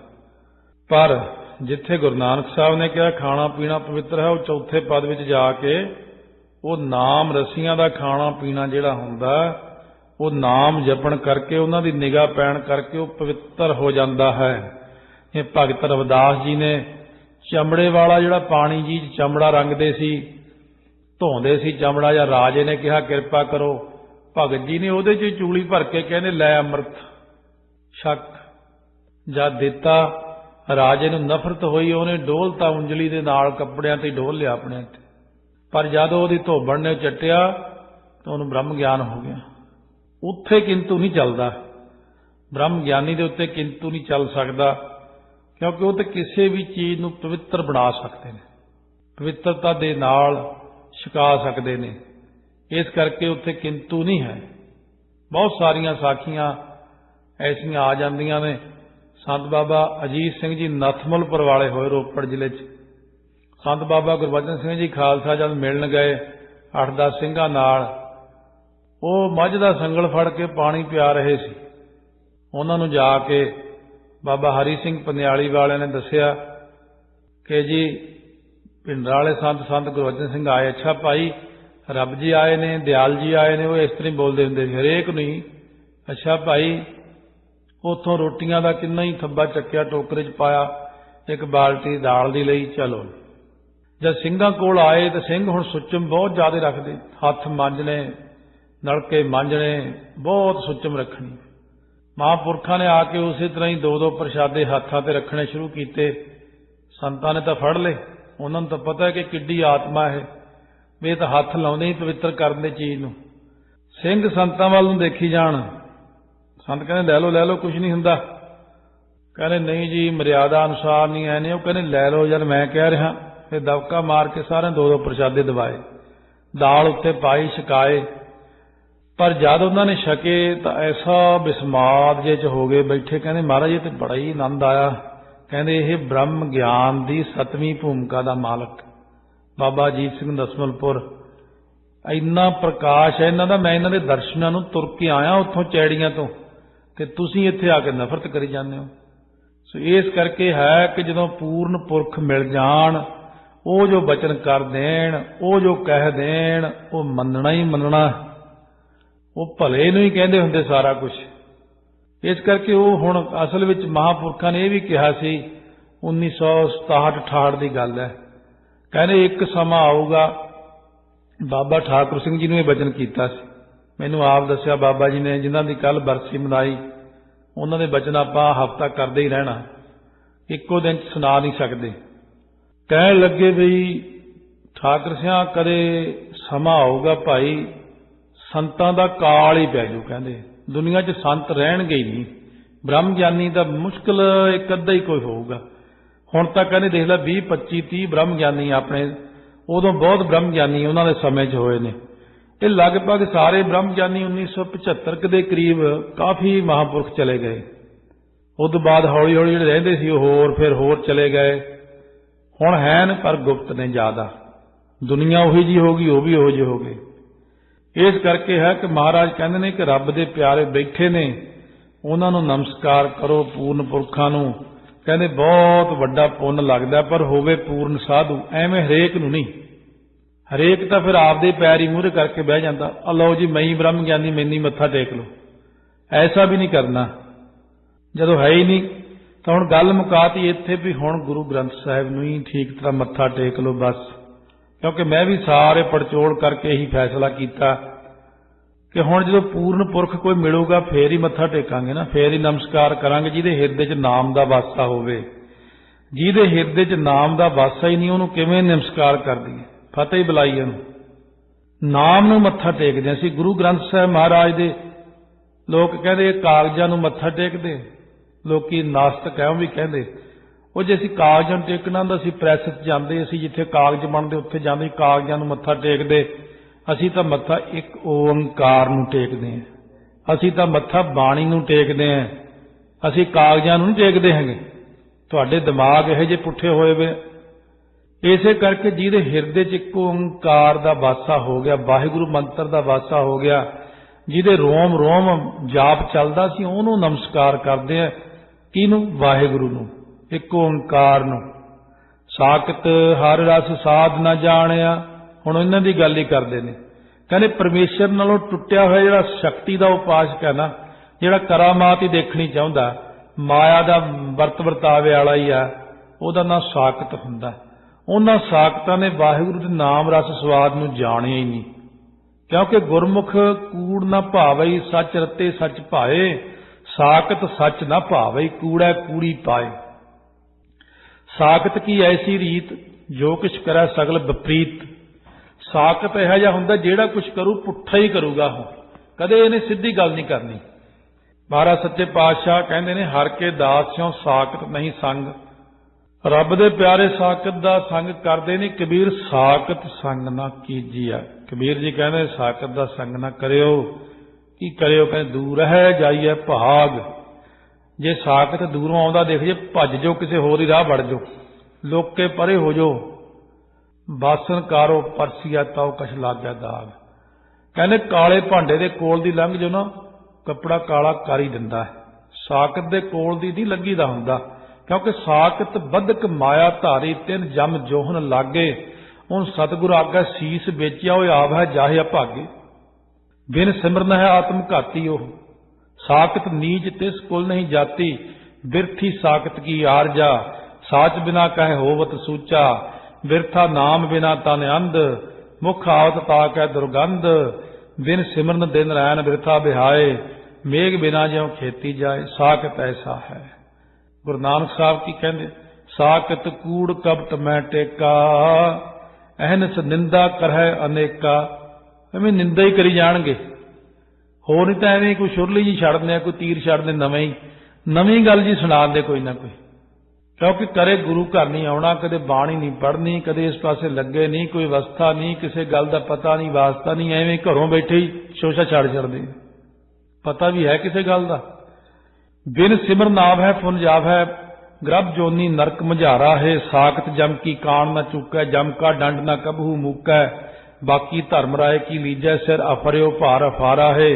पर जिथे गुरु नानक साहब ने कहा खाना पीना पवित्र है, वो चौथे पद विच जाके वो नाम रसियां दा खाना पीना जिहड़ा हुंदा ਉਹ ਨਾਮ ਜਪਣ ਕਰਕੇ, ਉਹਨਾਂ ਦੀ ਨਿਗਾਹ ਪੈਣ ਕਰਕੇ ਉਹ ਪਵਿੱਤਰ ਹੋ ਜਾਂਦਾ ਹੈ। ਇਹ ਭਗਤ ਰਵਿਦਾਸ ਜੀ ਨੇ ਚਮੜੇ ਵਾਲਾ ਜਿਹੜਾ ਪਾਣੀ ਜੀ ਚਮੜਾ ਰੰਗਦੇ ਸੀ, ਧੋਂਦੇ ਸੀ ਚਮੜਾ, ਜਾਂ ਰਾਜੇ ਨੇ ਕਿਹਾ ਕਿਰਪਾ ਕਰੋ, ਭਗਤ ਜੀ ਨੇ ਉਹਦੇ 'ਚ ਚੂਲੀ ਭਰ ਕੇ ਕਹਿੰਦੇ ਲੈ ਅੰਮ੍ਰਿਤ ਛਕ। ਜਦ ਦਿੱਤਾ, ਰਾਜੇ ਨੂੰ ਨਫ਼ਰਤ ਹੋਈ, ਉਹਨੇ ਡੋਲਤਾ ਉਂਜਲੀ ਦੇ ਨਾਲ, ਕੱਪੜਿਆਂ ਤੇ ਡੋਲ ਲਿਆ ਆਪਣੇ ਤੇ। ਪਰ ਜਦ ਉਹਦੀ ਧੋਬਣ ਨੇ ਚੱਟਿਆ ਤਾਂ ਉਹਨੂੰ ਬ੍ਰਹਮ ਗਿਆਨ ਹੋ ਗਿਆ। ਉੱਥੇ ਕਿੰਤੂ ਨਹੀਂ ਚੱਲਦਾ, ਬ੍ਰਹਮ ਗਿਆਨੀ ਦੇ ਉੱਤੇ ਕਿੰਤੂ ਨਹੀਂ ਚੱਲ ਸਕਦਾ, ਕਿਉਂਕਿ ਉਹ ਤੇ ਕਿਸੇ ਵੀ ਚੀਜ਼ ਨੂੰ ਪਵਿੱਤਰ ਬਣਾ ਸਕਦੇ ਨੇ, ਪਵਿੱਤਰਤਾ ਦੇ ਨਾਲ ਛਕਾ ਸਕਦੇ ਨੇ। ਇਸ ਕਰਕੇ ਉੱਥੇ ਕਿੰਤੂ ਨਹੀਂ ਹੈ। ਬਹੁਤ ਸਾਰੀਆਂ ਸਾਖੀਆਂ ਐਸੀਆਂ ਆ ਜਾਂਦੀਆਂ ਨੇ। ਸੰਤ ਬਾਬਾ ਅਜੀਤ ਸਿੰਘ ਜੀ ਨਥਮਲਪੁਰ ਵਾਲੇ ਹੋਏ, ਰੋਪੜ ਜ਼ਿਲ੍ਹੇ 'ਚ। ਸੰਤ ਬਾਬਾ ਗੁਰਬਚਨ ਸਿੰਘ ਜੀ ਖਾਲਸਾ ਜਦ ਮਿਲਣ ਗਏ 8-10 ਸਿੰਘਾਂ ਨਾਲ, ਉਹ ਮੱਝ ਦਾ ਸੰਗਲ ਫੜ ਕੇ ਪਾਣੀ ਪਿਆ ਰਹੇ ਸੀ। ਉਹਨਾਂ ਨੂੰ ਜਾ ਕੇ ਬਾਬਾ ਹਰੀ ਸਿੰਘ ਪਨਿਆਲੀ ਵਾਲਿਆਂ ਨੇ ਦੱਸਿਆ ਕਿ ਜੀ ਭਿੰਡਰਾਂ ਵਾਲੇ ਸੰਤ ਗੁਰਬਚਨ ਸਿੰਘ ਆਏ। ਅੱਛਾ ਭਾਈ, ਰੱਬ ਜੀ ਆਏ ਨੇ, ਦਿਆਲ ਜੀ ਆਏ ਨੇ। ਉਹ ਇਸ ਤਰ੍ਹਾਂ ਹੀ ਬੋਲਦੇ ਹੁੰਦੇ ਸੀ, ਹਰੇਕ ਨੂੰ ਹੀ। ਅੱਛਾ ਭਾਈ, ਉੱਥੋਂ ਰੋਟੀਆਂ ਦਾ ਕਿੰਨਾ ਹੀ ਥੱਬਾ ਚੱਕਿਆ, ਟੋਕਰੇ 'ਚ ਪਾਇਆ, ਇੱਕ ਬਾਲਟੀ ਦਾਲ ਦੀ ਲਈ, ਚਲੋ। ਜਦ ਸਿੰਘਾਂ ਕੋਲ ਆਏ ਤਾਂ ਸਿੰਘ ਹੁਣ ਸੁੱਚਮ ਬਹੁਤ ਜ਼ਿਆਦਾ ਰੱਖਦੇ, ਹੱਥ ਮਾਂਜਣੇ, ਨਲਕੇ ਮਾਂਜਣੇ, ਬਹੁਤ ਸੁੱਚਮ ਰੱਖਣੀ। ਮਹਾਂਪੁਰਖਾਂ ਨੇ ਆ ਕੇ ਉਸੇ ਤਰ੍ਹਾਂ ਹੀ 2-2 ਪ੍ਰਸ਼ਾਦੇ ਹੱਥਾਂ ਤੇ ਰੱਖਣੇ ਸ਼ੁਰੂ ਕੀਤੇ। ਸੰਤਾਂ ਨੇ ਤਾਂ ਫੜ ਲਏ, ਉਹਨਾਂ ਨੂੰ ਤਾਂ ਪਤਾ ਹੈ ਕਿ ਕਿੱਡੀ ਆਤਮਾ ਹੈ, ਵੀ ਇਹ ਤਾਂ ਹੱਥ ਲਾਉਂਦੇ ਹੀ ਪਵਿੱਤਰ ਕਰਨ ਦੇ ਚੀਜ਼ ਨੂੰ। ਸਿੰਘ ਸੰਤਾਂ ਵੱਲ ਨੂੰ ਦੇਖੀ ਜਾਣ। ਸੰਤ ਕਹਿੰਦੇ ਲੈ ਲਓ ਕੁਝ ਨਹੀਂ ਹੁੰਦਾ। ਕਹਿੰਦੇ ਨਹੀਂ ਜੀ, ਮਰਿਆਦਾ ਅਨੁਸਾਰ ਨਹੀਂ ਆਏ ਨੇ। ਉਹ ਕਹਿੰਦੇ ਲੈ ਲਓ ਜਦ ਮੈਂ ਕਹਿ ਰਿਹਾ। ਫਿਰ ਦਬਕਾ ਮਾਰ ਕੇ ਸਾਰਿਆਂ 2-2 ਪ੍ਰਸ਼ਾਦੇ ਦਵਾਏ, ਦਾਲ ਉੱਤੇ ਪਾਈ, ਛਕਾਏ। ਪਰ ਜਦ ਉਹਨਾਂ ਨੇ ਛਕੇ ਤਾਂ ਐਸਾ ਬਿਸਮਾਦ ਜੇ 'ਚ ਹੋ ਗਏ ਬੈਠੇ। ਕਹਿੰਦੇ ਮਹਾਰਾਜ ਇਹ ਤੇ ਬੜਾ ਹੀ ਆਨੰਦ ਆਇਆ। ਕਹਿੰਦੇ ਇਹ ਬ੍ਰਹਮ ਗਿਆਨ ਦੀ 7ਵੀਂ ਭੂਮਿਕਾ ਦਾ ਮਾਲਕ ਬਾਬਾ ਅਜੀਤ ਸਿੰਘ ਦਸਮਲਪੁਰ। ਇੰਨਾ ਪ੍ਰਕਾਸ਼ ਹੈ ਇਹਨਾਂ ਦਾ। ਮੈਂ ਇਹਨਾਂ ਦੇ ਦਰਸ਼ਨਾਂ ਨੂੰ ਤੁਰ ਕੇ ਆਇਆ ਉੱਥੋਂ ਚੈੜੀਆਂ ਤੋਂ, ਤੇ ਤੁਸੀਂ ਇੱਥੇ ਆ ਕੇ ਨਫ਼ਰਤ ਕਰੀ ਜਾਂਦੇ ਹੋ। ਸੋ ਇਸ ਕਰਕੇ ਹੈ ਕਿ ਜਦੋਂ ਪੂਰਨ ਪੁਰਖ ਮਿਲ ਜਾਣ, ਉਹ ਜੋ ਬਚਨ ਕਰ ਦੇਣ, ਉਹ ਜੋ ਕਹਿ ਦੇਣ, ਉਹ ਮੰਨਣਾ ਹੀ ਮੰਨਣਾ। ਉਹ ਭਲੇ ਨੂੰ ਹੀ ਕਹਿੰਦੇ ਹੁੰਦੇ ਸਾਰਾ ਕੁਝ। ਇਸ ਕਰਕੇ ਉਹ ਹੁਣ ਅਸਲ ਵਿੱਚ ਮਹਾਂਪੁਰਖਾਂ ਨੇ ਇਹ ਵੀ ਕਿਹਾ ਸੀ, 1967-68 ਦੀ ਗੱਲ ਹੈ। ਕਹਿੰਦੇ ਇੱਕ ਸਮਾਂ ਆਊਗਾ, ਬਾਬਾ ਠਾਕੁਰ ਸਿੰਘ ਜੀ ਨੂੰ ਇਹ ਬਚਨ ਕੀਤਾ ਸੀ, ਮੈਨੂੰ ਆਪ ਦੱਸਿਆ ਬਾਬਾ ਜੀ ਨੇ, ਜਿਨ੍ਹਾਂ ਦੀ ਕੱਲ ਬਰਸੀ ਮਨਾਈ। ਉਹਨਾਂ ਦੇ ਬਚਨ ਆਪਾਂ ਹਫ਼ਤਾ ਕਰਦੇ ਹੀ ਰਹਿਣਾ, ਇੱਕੋ ਦਿਨ 'ਚ ਸੁਣਾ ਨਹੀਂ ਸਕਦੇ। ਕਹਿਣ ਲੱਗੇ ਵੀ ਠਾਕੁਰ ਸਿਆਂ ਕਦੇ ਸਮਾਂ ਆਊਗਾ ਭਾਈ, ਸੰਤਾਂ ਦਾ ਕਾਲ ਹੀ ਪੈ ਜਾਊ। ਕਹਿੰਦੇ ਦੁਨੀਆ 'ਚ ਸੰਤ ਰਹਿਣਗੇ ਹੀ ਨਹੀਂ, ਬ੍ਰਹਮ ਗਿਆਨੀ ਦਾ ਮੁਸ਼ਕਿਲ ਇੱਕ ਅੱਧਾ ਹੀ ਕੋਈ ਹੋਊਗਾ। ਹੁਣ ਤਾਂ ਕਹਿੰਦੇ ਦੇਖ ਲੈ 20, 25, 30 ਬ੍ਰਹਮ ਗਿਆਨੀ ਆਪਣੇ, ਉਦੋਂ ਬਹੁਤ ਬ੍ਰਹਮ ਗਿਆਨੀ ਉਹਨਾਂ ਦੇ ਸਮੇਂ 'ਚ ਹੋਏ ਨੇ। ਇਹ ਲਗਭਗ ਸਾਰੇ ਬ੍ਰਹਮ ਗਿਆਨੀ 1975 ਦੇ ਕਰੀਬ ਕਾਫੀ ਮਹਾਂਪੁਰਖ ਚਲੇ ਗਏ। ਉਸ ਤੋਂ ਬਾਅਦ ਹੌਲੀ ਹੌਲੀ ਜਿਹੜੇ ਰਹਿੰਦੇ ਸੀ ਉਹ ਫਿਰ ਹੋਰ ਚਲੇ ਗਏ। ਹੁਣ ਹੈਨ ਪਰ ਗੁਪਤ ਨੇ ਜ਼ਿਆਦਾ। ਦੁਨੀਆ ਉਹੀ ਜੀ ਹੋ ਗਈ, ਉਹ ਵੀ ਉਹੋ ਜਿਹੇ ਹੋ ਗਏ। ਇਸ ਕਰਕੇ ਹੈ ਕਿ ਮਹਾਰਾਜ ਕਹਿੰਦੇ ਨੇ ਕਿ ਰੱਬ ਦੇ ਪਿਆਰੇ ਬੈਠੇ ਨੇ, ਉਹਨਾਂ ਨੂੰ ਨਮਸਕਾਰ ਕਰੋ, ਪੂਰਨ ਪੁਰਖਾਂ ਨੂੰ। ਕਹਿੰਦੇ ਬਹੁਤ ਵੱਡਾ ਪੁੰਨ ਲੱਗਦਾ, ਪਰ ਹੋਵੇ ਪੂਰਨ ਸਾਧੂ। ਐਵੇਂ ਹਰੇਕ ਨੂੰ ਨਹੀਂ, ਹਰੇਕ ਤਾਂ ਫਿਰ ਆਪਦੇ ਪੈਰ ਹੀ ਮੂਹਰੇ ਕਰਕੇ ਬਹਿ ਜਾਂਦਾ, ਲਓ ਜੀ ਮੈਂ ਹੀ ਬ੍ਰਹਮ ਗਿਆਨੀ, ਮੈਨੂੰ ਹੀ ਮੱਥਾ ਟੇਕ ਲਓ। ਐਸਾ ਵੀ ਨਹੀਂ ਕਰਨਾ। ਜਦੋਂ ਹੈ ਹੀ ਨਹੀਂ ਤਾਂ ਹੁਣ ਗੱਲ ਮੁਕਾਤੀ ਇੱਥੇ ਵੀ ਹੁਣ ਗੁਰੂ ਗ੍ਰੰਥ ਸਾਹਿਬ ਨੂੰ ਹੀ ਠੀਕ ਤਰ੍ਹਾਂ ਮੱਥਾ ਟੇਕ ਲਓ ਬਸ। ਕਿਉਂਕਿ ਮੈਂ ਵੀ ਸਾਰੇ ਪੜਚੋਲ ਕਰਕੇ ਇਹੀ ਫੈਸਲਾ ਕੀਤਾ ਕਿ ਹੁਣ ਜਦੋਂ ਪੂਰਨ ਪੁਰਖ ਕੋਈ ਮਿਲੂਗਾ ਫੇਰ ਹੀ ਮੱਥਾ ਟੇਕਾਂਗੇ ਨਾ, ਫੇਰ ਹੀ ਨਮਸਕਾਰ ਕਰਾਂਗੇ। ਜਿਹਦੇ ਹਿਰਦੇ 'ਚ ਨਾਮ ਦਾ ਵਾਸਾ ਹੋਵੇ, ਜਿਹਦੇ ਹਿਰਦੇ 'ਚ ਨਾਮ ਦਾ ਵਾਸਾ ਹੀ ਨਹੀਂ, ਉਹਨੂੰ ਕਿਵੇਂ ਨਮਸਕਾਰ ਕਰ ਦਈਏ, ਫਤਿਹ ਹੀ ਬੁਲਾਈਏ ਉਹਨੂੰ। ਨਾਮ ਨੂੰ ਮੱਥਾ ਟੇਕਦੇ ਅਸੀਂ। ਗੁਰੂ ਗ੍ਰੰਥ ਸਾਹਿਬ ਮਹਾਰਾਜ ਦੇ ਲੋਕ ਕਹਿੰਦੇ ਇਹ ਕਾਗਜ਼ਾਂ ਨੂੰ ਮੱਥਾ ਟੇਕਦੇ, ਲੋਕੀ ਨਾਸਤਕ ਹੈ ਉਹ ਵੀ ਕਹਿੰਦੇ। ਉਹ ਜੇ ਅਸੀਂ ਕਾਗਜ਼ਾਂ ਨੂੰ ਟੇਕਣਾ ਹੁੰਦਾ, ਅਸੀਂ ਪ੍ਰੈਸ 'ਚ ਜਾਂਦੇ, ਅਸੀਂ ਜਿੱਥੇ ਕਾਗਜ਼ ਬਣਦੇ ਉੱਥੇ ਜਾਂਦੇ, ਕਾਗਜ਼ਾਂ ਨੂੰ ਮੱਥਾ ਟੇਕਦੇ। ਅਸੀਂ ਤਾਂ ਮੱਥਾ ਇੱਕ ਓੰਕਾਰ ਨੂੰ ਟੇਕਦੇ ਹਾਂ, ਅਸੀਂ ਤਾਂ ਮੱਥਾ ਬਾਣੀ ਨੂੰ ਟੇਕਦੇ ਹਾਂ, ਅਸੀਂ ਕਾਗਜ਼ਾਂ ਨੂੰ ਨਹੀਂ ਟੇਕਦੇ ਹੈਗੇ। ਤੁਹਾਡੇ ਦਿਮਾਗ ਇਹੋ ਜਿਹੇ ਪੁੱਠੇ ਹੋਏ ਵੇ। ਇਸੇ ਕਰਕੇ ਜਿਹਦੇ ਹਿਰਦੇ 'ਚ ਇੱਕ ਓੰਕਾਰ ਦਾ ਵਾਸਾ ਹੋ ਗਿਆ, ਵਾਹਿਗੁਰੂ ਮੰਤਰ ਦਾ ਵਾਸਾ ਹੋ ਗਿਆ, ਜਿਹਦੇ ਰੋਮ ਰੋਮ ਜਾਪ ਚੱਲਦਾ ਸੀ, ਉਹਨੂੰ ਨਮਸਕਾਰ ਕਰਦੇ ਆ। ਕਿਹਨੂੰ? ਵਾਹਿਗੁਰੂ ਨੂੰ, ਇੱਕ ਓੰਕਾਰ ਨੂੰ। ਸਾਖਤ ਹਰ ਰਸ ਸਾਧ ਨਾ ਜਾਣਿਆ। ਹੁਣ ਇਹਨਾਂ ਦੀ ਗੱਲ ਹੀ ਕਰਦੇ ਨੇ, कहने परमेश्वर नालों टुटिया होया जिहड़ा शक्ति का उपासक है ना, जिहड़ा करामात ही देखनी चाहुंदा, माया का वरत वरतावे वाला ही आ, उहदा नाम साकत हुंदा। उन्हां साकतां ने वाहिगुरू दे नाम रस स्वाद नूं जाणिया ही नहीं, क्योंकि गुरमुख कूड़ ना भावई सच रते सच भाए, साकत सच ना भावई कूड़ा कूड़ी पाए। साकत की ऐसी रीत जो कुछ करे सगल विपरीत। साकत इहो जिहा हुंदा जिहड़ा कुछ करू पुट्ठा ही करूगा, कदे इहने सीधी गल नहीं करनी। महाराज सच्चे पातशाह कहंदे ने हर के दास स्यों साकत नहीं संग, रब दे प्यारे साकत दा संग करदे ने कबीर, साकत संग ना कीजिया। कबीर जी कहंदे साकत दा संग ना करियो, की करियो, कहंदे दूर है जाइए भाग। जे साकत दूरों आउंदा देख जे भज जो, किसी होर ही राह वड़ जो, लोके परे हो जो, बासन कारो परसिया ताओ कछ लाग्या दाग। कहने काले भांडे दे कोल दी लंघ जो ना, कपड़ा काला कर ही दिंदा है। साकत दे कोल दी नहीं लंघी दा हुंदा, क्योंकि साकत बदक माया धारी तिन जम जोहन लागे। उन सतगुरु आगे सीस बेचिया होए आव है जाहे अभागे, बिन सिमरन है आत्म घाती ओह। साकत नीच तिस कुल नहीं जाती, बिरथी साकत की आरजा। साच बिना कहे होवत सूचा, बिरथा नाम बिना तन अंध। मुख आवत ताक है दुर्गंध, बिन सिमरन दिन रैन बिरथा बिहाए। मेघ बिना ज्यों खेती जाए, साकत ऐसा है। गुरु नानक साहब की कहते, साकत कूड़ कपट मैं टेका, अहनस निंदा करहै अनेका। एवें निंदा ही करी जाणगे, होर नहीं तो एवें कोई शुरली जी छड़ दे, कोई तीर छड़ दे, नवीं गल जी सुना दे कोई ना कोई। क्योंकि करे गुरु घर नहीं आउणा, कदे बाणी नहीं पढ़नी, कदे इस पासे लगे नहीं, कोई अवस्था नहीं, किसी गल का पता नहीं, वास्ता नहीं, एवें घरों बैठे ही शोशा छड़ छड़दे, पता भी है किसी गल का। बिन सिमर नाव है फुन जाव है, ग्रभ जोनी नरक मझारा है। साकत जम की कान न चूकै, जम का डंड न कबहू मूकै। बाकी धर्म राय की लीजै, सिर अफरियो भार अफारा है।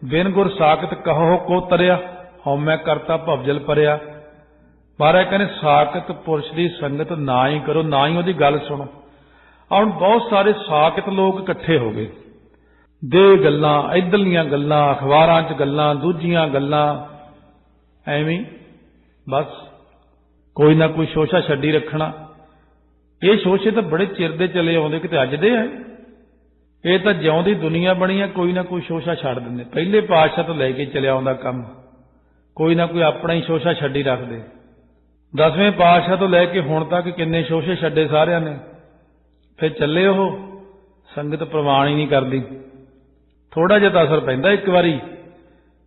बिन गुर साकत कहो को तरिया, हौमै करता भवजल परिया। महाराज कहने साकत पुरुष की संगत ना ही करो, ना ही उसकी गल सुनो। ਹੁਣ बहुत सारे साकत लोग इकट्ठे हो गए, दे गल्लां इधरलियां गल्लां, अखबारां च गल्लां, दूजियां गल्लां, एवें बस कोई ना कोई शोशा छड्डी रखना। ये शोशे तो बड़े चिर दे चले आउंदे, किते अज दे है, ये तो जिउंदी दुनिया बनी है, कोई ना कोई शोशा छड्ड दिंदे। पहले पातशाह तो लैके चले आउंदा काम, कोई ना कोई अपना ही शोशा छड्डी रखदे। 10वें पातशाह तो लैके हुण तक किन्ने शोशे छड्डे सारिਆਂ ने, फिर चले वो संगत प्रवान ही नहीं करती। थोड़ा जिहा तो असर पैंदा एक बारी,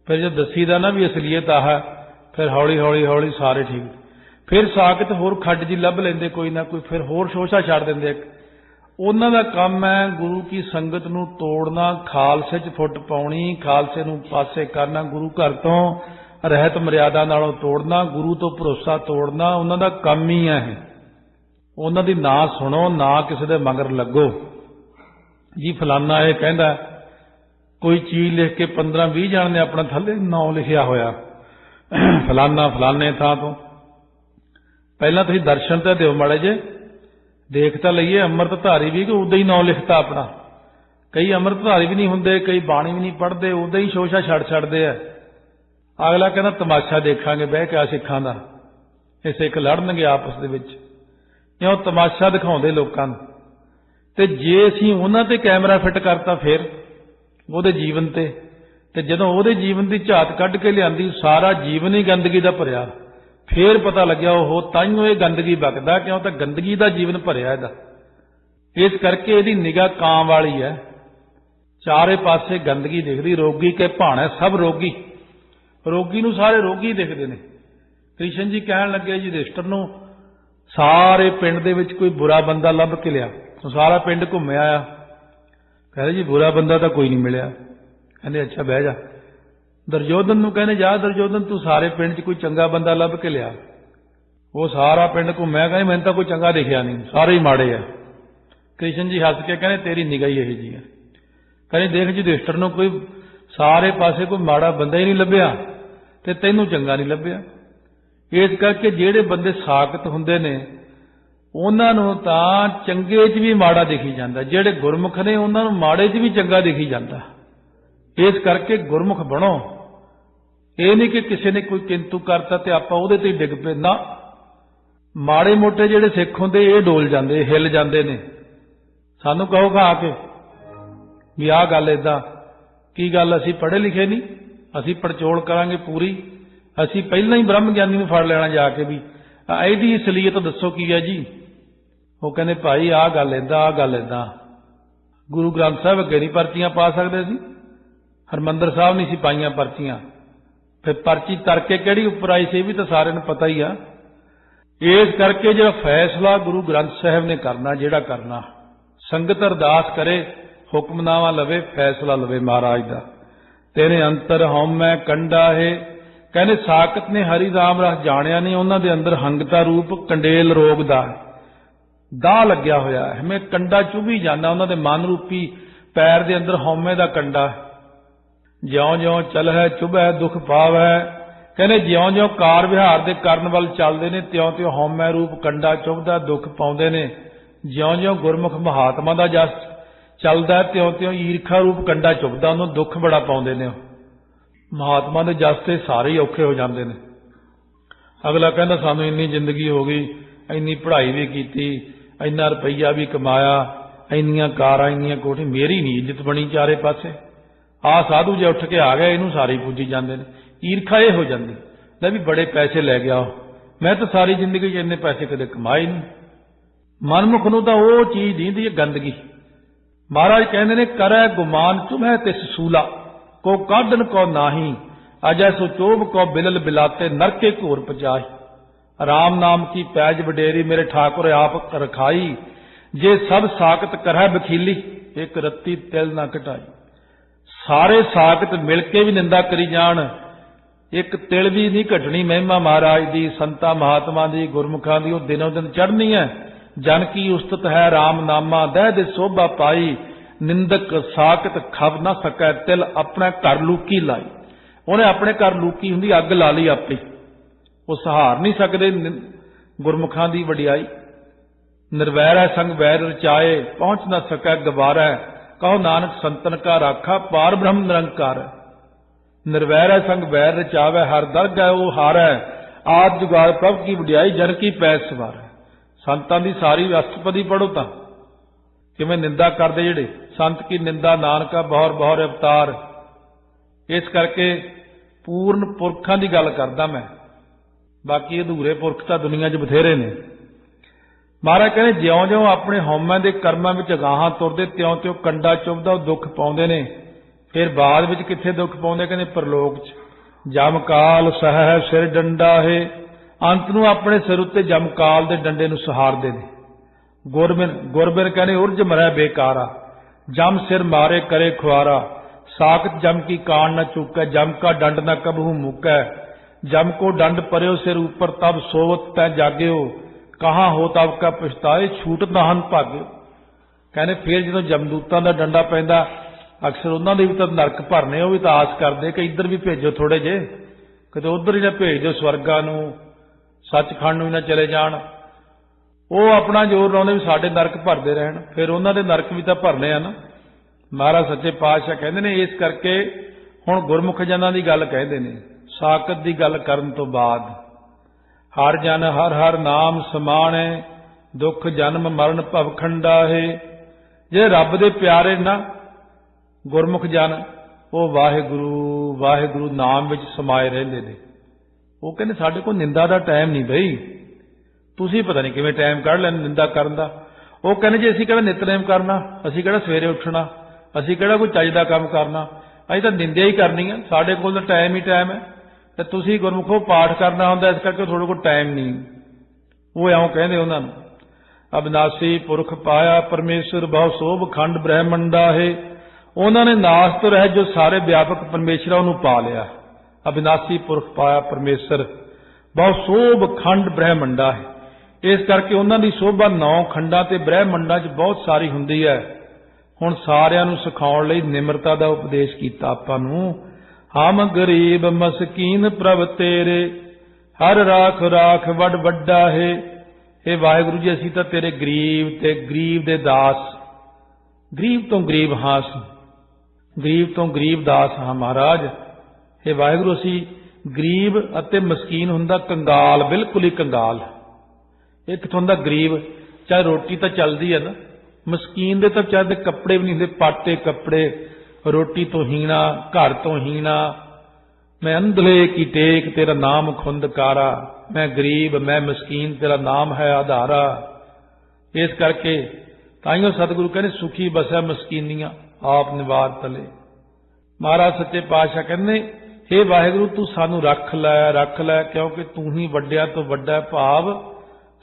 फिर जो दसी दा ना भी असलीयत आह, फिर हौली हौली हौली सारे ठीक। फिर साकत होर खड्ड जी लभ लेंदे कोई ना कोई, फिर होर शोशा छड्ड दिंदे। उन्हां दा काम है गुरु की संगत नूं तोड़ना, खालसे च फुट पाउणी, खालसे नूं पासे करना, गुरु घर तो रहत मर्यादा नालों तोड़ना, गुरु तो भरोसा तोड़ना। उन्हां दा काम ही है, उन्हां दी ना सुनो, ना किसी दे मगर लगो जी। फलाना ये कहंदा कोई चीज़ लिख के 15-20 जण ने अपना थल्ले नाम लिखिया होया, फलाना फलाने थां तो। पहला तुसीं दर्शन तो दिओ माड़े जे, देख तो लईए अमृतधारी भी कि उदा ही नाम लिखता अपना। कई अमृतधारी भी नहीं हुंदे, कई बाणी भी नहीं पढ़ते, उदा ही शोशा छड़ छड़दे आ। अगला कहना तमाशा देखांगे बह के सिखां दा, ये सिख लड़नगे आपस दे विच, क्यों तमाशा दिखाउंदे लोकां नूं। ते जे असीं उन्हां ते कैमरा फिट करता फिर ਉਹਦੇ जीवन ते जदों ਉਹਦੇ जीवन की झात कढ़ के लियांदी, सारा जीवन ही गंदगी दा भरिया, फिर पता लग्या ਉਹ ताइयों ये गंदगी बकदा, क्यों तो गंदगी दा जीवन भरिया ਇਹਦਾ। इस करके ਇਹਦੀ निगाह ਕਾਂ वाली है, चारे पासे गंदगी दिखदी। रोगी के भाणे सब रोगी, रोगी नूं सारे रोगी दिखदे ने। कृष्ण जी कहण लगे जी रजिस्टर नूं, सारे पिंड दे विच कोई बुरा बंदा लभ के लिया। सारा पिंड घुम्म आया, कहते जी बुरा बंदा तो कोई नहीं मिलिया। कहते अच्छा बह जा। दुर्योधन नूं कहने जा दुर्योधन तू सारे पिंड च कोई चंगा बंदा लभ के लिया। वो सारा पिंड घुम्या, कहने मैंने तो कोई चंगा दिखिया नहीं, सारे ही माड़े है। कृष्ण जी हस के कहने तेरी निगाह ही यही जी है। कहने देख जी रजिस्टर नूं कोई सारे पासे कोई माड़ा बंदा ही नहीं लभ्या, ते तैनूं चंगा नहीं लभ्या। इस करके जिहड़े बंदे साकत हुंदे ने ਉਹਨਾਂ ਨੂੰ ਤਾਂ ਚੰਗੇ 'ਚ ਵੀ ਮਾੜਾ ਦਿਖੀ ਜਾਂਦਾ, ਜਿਹੜੇ ਗੁਰਮੁਖ ਨੇ ਉਹਨਾਂ ਨੂੰ ਮਾੜੇ 'ਚ ਵੀ ਚੰਗਾ ਦਿਖੀ ਜਾਂਦਾ। ਇਸ ਕਰਕੇ ਗੁਰਮੁਖ ਬਣੋ। ਇਹ ਨਹੀਂ ਕਿ ਕਿਸੇ ਨੇ ਕੋਈ ਕਿੰਤੂ ਕਰਤਾ ਤੇ ਆਪਾਂ ਉਹਦੇ ਤੇ ਡਿੱਗ ਪਏ ਨਾ। ਮਾੜੇ ਮੋਟੇ ਜਿਹੜੇ ਸਿੱਖ ਹੁੰਦੇ ਇਹ ਡੋਲ ਜਾਂਦੇ, ਹਿੱਲ ਜਾਂਦੇ ਨੇ। ਸਾਨੂੰ ਕਹੋ ਆ ਕੇ ਵੀ ਆਹ ਗੱਲ ਏਦਾਂ, ਕੀ ਗੱਲ ਅਸੀਂ ਪੜ੍ਹੇ ਲਿਖੇ ਨਹੀਂ, ਅਸੀਂ ਪੜਚੋਲ ਕਰਾਂਗੇ ਪੂਰੀ, ਅਸੀਂ ਪਹਿਲਾਂ ਹੀ ਬ੍ਰਹਮ ਗਿਆਨੀ ਨੂੰ ਫੜ ਲੈਣਾ ਜਾ ਕੇ ਵੀ ਇਹਦੀ ਅਸਲੀਅਤ ਦੱਸੋ ਕੀ ਹੈ ਜੀ। ਉਹ ਕਹਿੰਦੇ ਭਾਈ ਆਹ ਗੱਲ ਏਦਾਂ, ਆਹ ਗੱਲ ਏਦਾਂ। ਗੁਰੂ ਗ੍ਰੰਥ ਸਾਹਿਬ ਅੱਗੇ ਨਹੀਂ ਪਰਚੀਆਂ ਪਾ ਸਕਦੇ ਸੀ, ਹਰਿਮੰਦਰ ਸਾਹਿਬ ਨਹੀਂ ਸੀ ਪਾਈਆਂ ਪਰਚੀਆਂ, ਫਿਰ ਪਰਚੀ ਤਰਕੇ ਕਿਹੜੀ ਉੱਪਰ ਆਈ ਸੀ ਇਹ ਵੀ ਤਾਂ ਸਾਰਿਆਂ ਨੂੰ ਪਤਾ ਹੀ ਆ। ਇਸ ਕਰਕੇ ਜਿਹੜਾ ਫੈਸਲਾ ਗੁਰੂ ਗ੍ਰੰਥ ਸਾਹਿਬ ਨੇ ਕਰਨਾ, ਜਿਹੜਾ ਕਰਨਾ, ਸੰਗਤ ਅਰਦਾਸ ਕਰੇ, ਹੁਕਮਨਾਮਾ ਲਵੇ, ਫੈਸਲਾ ਲਵੇ ਮਹਾਰਾਜ ਦਾ। ਤੇਰੇ ਅੰਤਰ ਹਉਮੈ ਕੰਡਾ ਹੈ, ਕਹਿੰਦੇ ਸਾਕਤ ਨੇ ਹਰੀ ਰਾਮ ਰਸ ਜਾਣਿਆ ਨਹੀਂ, ਉਹਨਾਂ ਦੇ ਅੰਦਰ ਹੰਗਤਾ ਰੂਪ ਕੰਡੇਲ ਰੋਗ ਦਾ ਦਾਹ ਲੱਗਿਆ ਹੋਇਆ ਹੈ। ਮੈਂ ਕੰਡਾ ਚੁਭੀ ਜਾਂਦਾ, ਉਹਨਾਂ ਦੇ ਮਨ ਰੂਪੀ ਪੈਰ ਦੇ ਅੰਦਰ ਹਉਮੈ ਦਾ ਕੰਡਾ। ਜਿਉਂ ਜਿਉਂ ਚਲਹਿ ਚੁਭੈ ਦੁਖ ਪਾਵੈ, ਕਹਿੰਦੇ ਜਿਉਂ ਜਿਉਂ ਕਾਰ ਵਿਹਾਰ ਦੇ ਕਰਨ ਵੱਲ ਚੱਲਦੇ ਨੇ ਤਿਉਂ ਤਿਉਂ ਹਉਮੈ ਰੂਪ ਕੰਡਾ ਚੁਭਦਾ, ਦੁੱਖ ਪਾਉਂਦੇ ਨੇ। ਜਿਉਂ ਜਿਉਂ ਗੁਰਮੁਖ ਮਹਾਤਮਾ ਦਾ ਜਸ ਚੱਲਦਾ ਤਿਉਂ ਤਿਉਂ ਈਰਖਾ ਰੂਪ ਕੰਡਾ ਚੁਭਦਾ, ਉਹਨੂੰ ਦੁੱਖ ਬੜਾ ਪਾਉਂਦੇ ਨੇ। ਮਹਾਤਮਾ ਦੇ ਜਸ ਤੇ ਸਾਰੇ ਹੀ ਔਖੇ ਹੋ ਜਾਂਦੇ ਨੇ। ਅਗਲਾ ਕਹਿੰਦਾ ਸਾਨੂੰ ਇੰਨੀ ਜ਼ਿੰਦਗੀ ਹੋ ਗਈ, ਇੰਨੀ ਪੜ੍ਹਾਈ ਵੀ ਕੀਤੀ, ਇੰਨਾ ਰੁਪਈਆ ਵੀ ਕਮਾਇਆ, ਇੰਨੀਆਂ ਕਾਰਾਂ, ਇੰਨੀਆਂ ਕੋਠੀ, ਮੇਰੀ ਨਹੀਂ ਇੱਜ਼ਤ ਬਣੀ ਚਾਰੇ ਪਾਸੇ। ਆਹ ਸਾਧੂ ਜੇ ਉੱਠ ਕੇ ਆ ਗਿਆ ਇਹਨੂੰ ਸਾਰੇ ਪੂਜੀ ਜਾਂਦੇ ਨੇ। ਈਰਖਾ ਇਹ ਹੋ ਜਾਂਦੀ, ਲੈ ਵੀ ਬੜੇ ਪੈਸੇ ਲੈ ਗਿਆ, ਮੈਂ ਤਾਂ ਸਾਰੀ ਜ਼ਿੰਦਗੀ 'ਚ ਇੰਨੇ ਪੈਸੇ ਕਦੇ ਕਮਾਏ ਨਹੀਂ। ਮਨਮੁਖ ਨੂੰ ਤਾਂ ਉਹ ਚੀਜ਼ ਦੀਂਦੀ ਹੈ ਗੰਦਗੀ। ਮਹਾਰਾਜ ਕਹਿੰਦੇ ਨੇ ਕਰੈ ਗੁਮਾਨ ਚੁਭੈ ਤਿਸ ਸੂਲਾ, ਕੋ ਕਾਢਨ ਕੋ ਨਾਹੀ, ਅਜੈ ਸੋ ਚੋਭ ਕੋ ਬਿਲਲ ਬਿਲਾਤੇ ਨਰਕੇ ਘੋਰ ਪਜਾਈ। ਰਾਮ ਨਾਮ ਕੀ ਪੈਜ ਵਡੇਰੀ, ਮੇਰੇ ਠਾकुर ਆਪ ਰਖਾਈ, ਜੇ ਸਭ ਸਾਕਤ ਕਰਹਿ ਬਖੀਲੀ, ਇੱਕ ਰੱਤੀ ਤਿਲ ਨਾ ਘਟਾਈ। ਸਾਰੇ ਸਾਕਤ ਮਿਲ ਕੇ ਵੀ ਨਿੰਦਾ ਕਰੀ ਜਾਣ, ਇੱਕ ਤਿਲ ਵੀ ਨਹੀਂ ਘਟਣੀ ਮਹਿਮਾ ਮਹਾਰਾਜ ਦੀ, ਸੰਤਾਂ ਮਹਾਤਮਾ ਦੀ, ਗੁਰਮੁਖਾਂ ਦੀ, ਉਹ ਦਿਨੋਂ ਦਿਨ ਚੜ੍ਹਨੀ ਹੈ। ਜਨ ਕੀ ਉਸਤਤ ਹੈ ਰਾਮ ਨਾਮਾ, ਦਹਿ ਦੇ ਸੋਭਾ ਪਾਈ, ਨਿੰਦਕ ਸਾਕਤ ਖਬ ਨਾ ਸਕੈ, ਤਿਲ ਆਪਣਾ ਘਰ ਲੂਕੀ ਲਾਈ। ਉਹਨੇ ਆਪਣੇ ਘਰ ਲੂਕੀ ਹੁੰਦੀ, ਅੱਗ ਲਾ ਲਈ ਆਪੇ, ਉਹ ਸਹਾਰ ਨਹੀਂ ਸਕਦੇ ਗੁਰਮੁਖਾਂ ਦੀ ਵਡਿਆਈ। ਨਿਰਵੈਰ ਹੈ ਸੰਗ ਵੈਰ ਰਚਾਏ, ਪਹੁੰਚ ਨਾ ਸਕੈ ਗਵਾਰੈ, ਕਹੋ ਨਾਨਕ ਸੰਤਨ ਕਾ ਰਾਖਾ, ਪਾਰ ਬ੍ਰਹਮ ਨਿਰੰਕਾਰ। ਨਿਰਵੈਰ ਹੈ ਸੰਗ ਵੈਰ ਰਚਾਵੇ, ਹਰ ਦਰਗਹਿ ਉਹ ਹਾਰੈ, ਆਦ ਜੁਗਾੜ ਪ੍ਰਭ ਕੀ ਵਡਿਆਈ, ਜਨ ਕੀ ਪੈਸ ਸਵਾਰੈ। ਸੰਤਾਂ ਦੀ ਸਾਰੀ ਅਸ਼ਟਪਦੀ ਪੜ੍ਹੋ ਤਾਂ ਕਿਵੇਂ ਨਿੰਦਾ ਕਰਦੇ ਜਿਹੜੇ ਸੰਤ ਕੀ ਨਿੰਦਾ, ਨਾਨਕਾ ਬਹੁਰ ਬਹੁਰ ਅਵਤਾਰ। ਇਸ ਕਰਕੇ ਪੂਰਨ ਪੁਰਖਾਂ ਦੀ ਗੱਲ ਕਰਦਾ ਮੈਂ, ਬਾਕੀ ਅਧੂਰੇ ਪੁਰਖ ਤਾਂ ਦੁਨੀਆ 'ਚ ਬਥੇਰੇ ਨੇ। ਮਹਾਰਾਜ ਕਹਿੰਦੇ ਜਿਉਂ ਜਿਉਂ ਆਪਣੇ ਹਉਮੈ ਦੇ ਕਰਮਾਂ ਵਿੱਚ ਅਗਾਹਾਂ ਤੁਰਦੇ ਤਿਉਂ ਤਿਉਂ ਕੰਡਾ ਚੁਭਦਾ, ਉਹ ਦੁੱਖ ਪਾਉਂਦੇ ਨੇ। ਫਿਰ ਬਾਅਦ ਵਿੱਚ ਕਿੱਥੇ ਦੁੱਖ ਪਾਉਂਦੇ, ਕਹਿੰਦੇ ਪਰਲੋਕ 'ਚ। ਜਮਕਾਲ ਸਹਿ ਸਿਰ ਡੰਡਾ ਹੈ, ਅੰਤ ਨੂੰ ਆਪਣੇ ਸਿਰ ਉੱਤੇ ਜਮਕਾਲ ਦੇ ਡੰਡੇ ਨੂੰ ਸਹਾਰਦੇ ਨੇ। ਗੁਰਬਿਨ ਕਹਿੰਦੇ ਉਰਜ ਮਰੈ ਬੇਕਾਰਾ, ਜਮ ਸਿਰ ਮਾਰੇ ਕਰੇ ਖੁਆਰਾ, ਸਾਖਤ ਜਮ ਕੀ ਕਾਣ न चूकै, जम का दंड न कबहू मुकै, जम को दंड पर्यो सिर ऊपर, तब सोवत तै जाग्यो, कहाँ हो तब का पछताए, छूट नाहन भाग्यो। कहने फिर जो जमदूतां दा डंडा पैंदा, अक्सर उन्हां दे भी तां नरक भरने, वो भी तां आस करदे कि इधर भी भेजो थोड़े जे, किते उधर ही ना भेज दो स्वर्गां नूं, सचखंड नूं ना चले जाण। वो अपना जोर लाउंदे भी साडे नरक भरदे रहण, फिर उन्हां दे नरक भी तां भरने आ ना। महाराज सच्चे पातशाह कहते हैं इस करके हुण गुरमुख जनां दी गल कहते हैं, साकत दी गल करन तो बाद हर जन हर हर नाम समाणे, दुख जन्म मरण भवखंडा है। जे रब दे प्यारे ना गुरमुख जन, वो वाहिगुरु वाहिगुरु नाम विच समाए रहिंदे ने। वो कहंदे साडे कोल निंदा दा टाइम नहीं बई, तुसीं पता नहीं किवें टाइम कढ लैंदे निंदा करन दा। वो कहंदे जे असीं किहड़ा नितनेम करना, असीं किहड़ा सवेरे उठना, ਅਸੀਂ ਕਿਹੜਾ ਕੋਈ ਚੱਜ ਦਾ ਕੰਮ ਕਰਨਾ, ਅਸੀਂ ਤਾਂ ਨਿੰਦਿਆ ਹੀ ਕਰਨੀ ਆ, ਸਾਡੇ ਕੋਲ ਤਾਂ ਟਾਈਮ ਹੀ ਟਾਈਮ ਹੈ। ਤੇ ਤੁਸੀਂ ਗੁਰਮੁਖੋ ਪਾਠ ਕਰਨਾ ਹੁੰਦਾ, ਇਸ ਕਰਕੇ ਤੁਹਾਡੇ ਕੋਲ ਟਾਈਮ ਨਹੀਂ। ਉਹ ਇਉਂ ਕਹਿੰਦੇ ਉਹਨਾਂ ਨੂੰ। ਅਬਿਨਾਸੀ ਪੁਰਖ ਪਾਇਆ ਪਰਮੇਸ਼ਰ, ਬਹੁ ਸੋਭ ਖੰਡ ਬ੍ਰਹਮੰਡਾ ਹੈ। ਉਹਨਾਂ ਨੇ ਨਾਸ ਤੋਂ ਰਹਿ ਜੋ ਸਾਰੇ ਵਿਆਪਕ ਪਰਮੇਸ਼ਰ ਉਹਨੂੰ ਪਾ ਲਿਆ। ਅਬਿਨਾਸੀ ਪੁਰਖ ਪਾਇਆ ਪਰਮੇਸ਼ਰ, ਬਹੁ ਸੋਭ ਖੰਡ ਬ੍ਰਹਮੰਡਾ ਹੈ। ਇਸ ਕਰਕੇ ਉਹਨਾਂ ਦੀ ਸੋਭਾ 9 ਖੰਡਾਂ ਤੇ ਬ੍ਰਹਮੰਡਾਂ 'ਚ ਬਹੁਤ ਸਾਰੀ ਹੁੰਦੀ ਹੈ। ਹੁਣ ਸਾਰਿਆਂ ਨੂੰ ਸਿਖਾਉਣ ਲਈ ਨਿਮਰਤਾ ਦਾ ਉਪਦੇਸ਼ ਕੀਤਾ ਆਪਾਂ ਨੂੰ। ਹਮ ਗਰੀਬ ਮਸਕੀਨ ਪ੍ਰਭ ਤੇਰੇ, ਹਰ ਰਾਖ ਰਾਖ ਵੱਡ ਵੱਡਾ ਹੈ। हे वाहिगुरू जी असीं तां तेरे गरीब ते गरीब दे दास, गरीब तो गरीब हाँ असीं, गरीब तो गरीब दास हाँ महाराज। हे वाहिगुरू असीं गरीब अते मस्कीन हुंदा कंगाल, बिल्कुल ही कंगाल। ਇਹ ਕਿੱਥੋਂ ਦਾ ਗਰੀਬ, ਚਾਹੇ ਰੋਟੀ ਤਾਂ ਚੱਲਦੀ ਹੈ ਨਾ, ਮਸਕੀਨ ਦੇ ਤਾਂ ਚਾਹੇ ਕੱਪੜੇ ਵੀ ਨਹੀਂ ਹੁੰਦੇ, ਪਾਟੇ ਕੱਪੜੇ, ਰੋਟੀ ਤੋਂ ਹੀਣਾ, ਘਰ ਤੋਂ ਹੀਣਾ। ਮੈਂ ਅੰਧਲੇ ਕੀ ਟੇਕ ਤੇਰਾ ਨਾਮ ਖੁੰਦਕਾਰਾ, ਮੈਂ ਗਰੀਬ ਮੈਂ ਮਸਕੀਨ ਤੇਰਾ ਨਾਮ ਹੈ ਆਧਾਰਾ। ਇਸ ਕਰਕੇ ਤਾਈਓ ਸਤਿਗੁਰੂ ਕਹਿੰਦੇ ਸੁਖੀ ਬਸੈ ਮਸਕੀਨੀਆਂ ਆਪ ਨਿਵਾਰ ਤਲੇ। ਮਹਾਰਾਜ ਸੱਚੇ ਪਾਤਸ਼ਾਹ ਕਹਿੰਦੇ हे ਵਾਹਿਗੁਰੂ ਤੂੰ ਸਾਨੂੰ ਰੱਖ ਲੈ, ਕਿਉਂਕਿ ਤੂੰ ਹੀ ਵੱਡਿਆਂ ਤੋਂ ਵੱਡਾ ਭਾਵ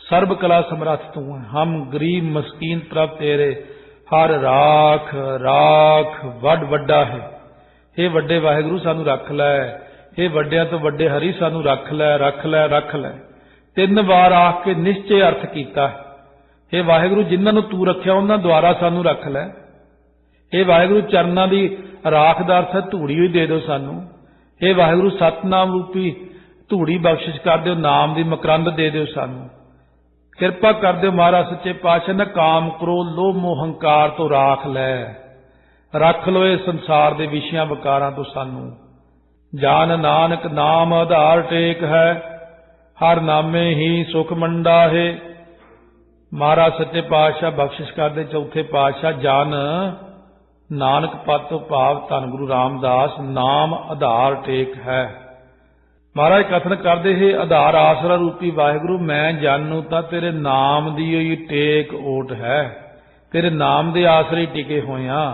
सर्व कला समर्थ तू है। हम गरीब मस्कीन प्रभ तेरे हर राख राख वड वड्डा है। हे वड्डे वाहिगुरू सानू रख लै, हे वड्डिया तो वड्डे हरि सानू रख लै रख लै रख लै। 3 वार आख के निश्चय अर्थ कीता है। हे वाहिगुरू जिन्हां नूं तू रखिया उन्हां द्वारा सानू रख लै। हे वाहिगुरू चरनां दी राख दा अर्थ धूड़ी ही दे दो सानू। हे वाहिगुरू सतनाम रूपी धूड़ी बख्शिश कर दिओ, नाम दी मकरंद दे दिओ सानू। किरपा कर दो महाराज सच्चे पातशाह ना काम करो लोभ मोह हंकार तो राख लै, रख लो इस संसार दे विषयां विकारां तो सानू। जान नानक नाम आधार टेक है, हर नामे ही सुख मंडा है। महाराज सच्चे पातशाह बख्शिश कर दे चौथे पातशाह जान नानक पद तो भाव धन गुरु रामदास नाम आधार टेक है। महाराज कथन करते हे आधार आसरा रूपी वाहिगुरू मैं जानू तां तेरे नाम दी ही टेक ओट है, तेरे नाम दे आसरे टिके होए हां।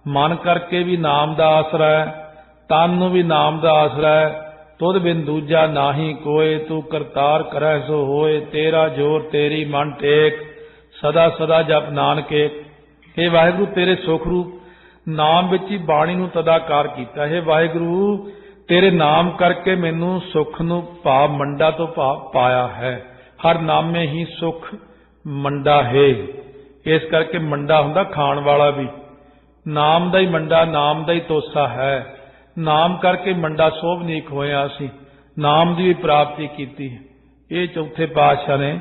मन करके भी नाम दा आसरा है, तन नूं भी नाम दा आसरा है। तुद बिन दूजा नाही कोय, तू करतार करै सो होए। तेरा जोर तेरी मन टेक, सदा सदा जप नानके। हे वाहिगुरू तेरे सुख रूप नाम विच ही बाणी नूं तदाकार कीता। हे वाहिगुरू तेरे नाम करके मैनू सुख नूं भाव मंडा तो भाव पाया है। हर नामे ही सुख मंडा है। इस करके मंडा हुंदा खाण वाला भी, नाम दा ही मंडा नाम दा ही तोसा है। नाम करके मंडा सोभनीक होया असीं नाम दी प्राप्ति कीती। ये चौथे पातशाह ने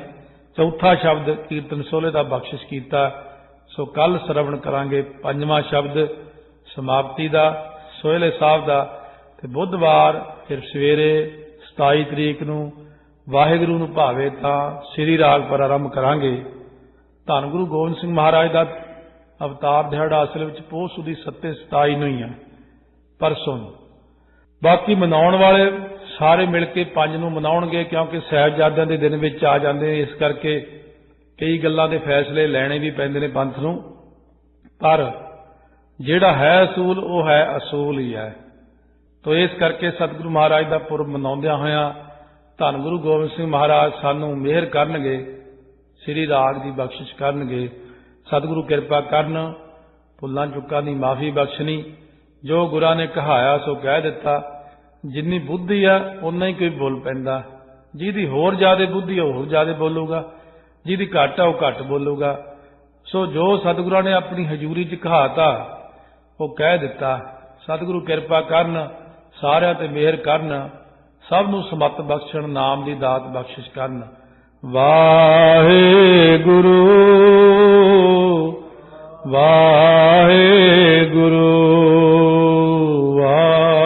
चौथा शब्द कीर्तन सोहले दा बख्शिश कीता। सो कल श्रवण करांगे पंजवां शब्द समाप्ति दा सोहले साहब दा। ते बुधवार फिर सवेरे 27 तरीक नूं वाहिगुरू नूं भावे तां श्री राग पर आरंभ करांगे। धन गुरु गोबिंद सिंह महाराज दा अवतार दिहाड़ा असल विच पोह सुदी 27 नूं ही है, परसों। बाकी मनाउण वाले सारे मिल के 5 नूं मनाउणगे, क्योंकि साहिबजादियां दे दिन विच आ जांदे ने। इस करके कई गल्लां दे फैसले लैणे भी पैंदे ने पंथ नूं, पर जिहड़ा है असूल वो है असूल ही है। तो इस करके सतगुरु महाराज का पुरब मनाउंदियां होया धन गुरु गोबिंद सिंह महाराज सानू मेहर करनगे, श्री राग की बख्शिश करनगे। सतगुरु कृपा करन, भुल्लां चुक्कां दी माफ़ी बख्शनी। जो गुरां ने कहाया सो कह दिता। जिन्नी बुद्धि है उन्ना ही कोई बोल पैंदा। जिहदी होर ज़्यादा बुद्धि है होर ज़्यादा बोलूगा, जिहदी घट है वह घट बोलूगा। सो जो सतगुरां ने अपनी हजूरी च कहाता वो कह दिता। सतगुरु कृपा करन, सारिਆਂ ते मेहर करन, सब नूं समत बख्शण, नाम दी दात बख्शिश करन। वाहिगुरू वाहिगुरू वाहिगुरू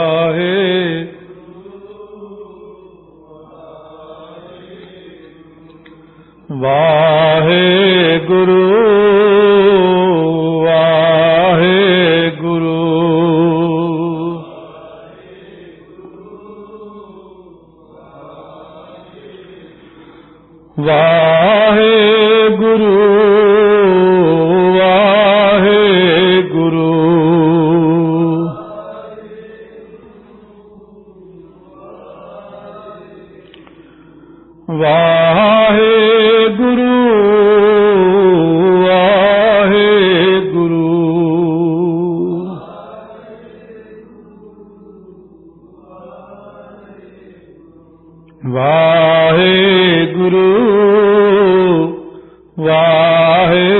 वाहिगुरू वाहिगुरू वाहिगुरू वाहिगुरू वाहिगुरू वाहिगुरू वाहिगुरू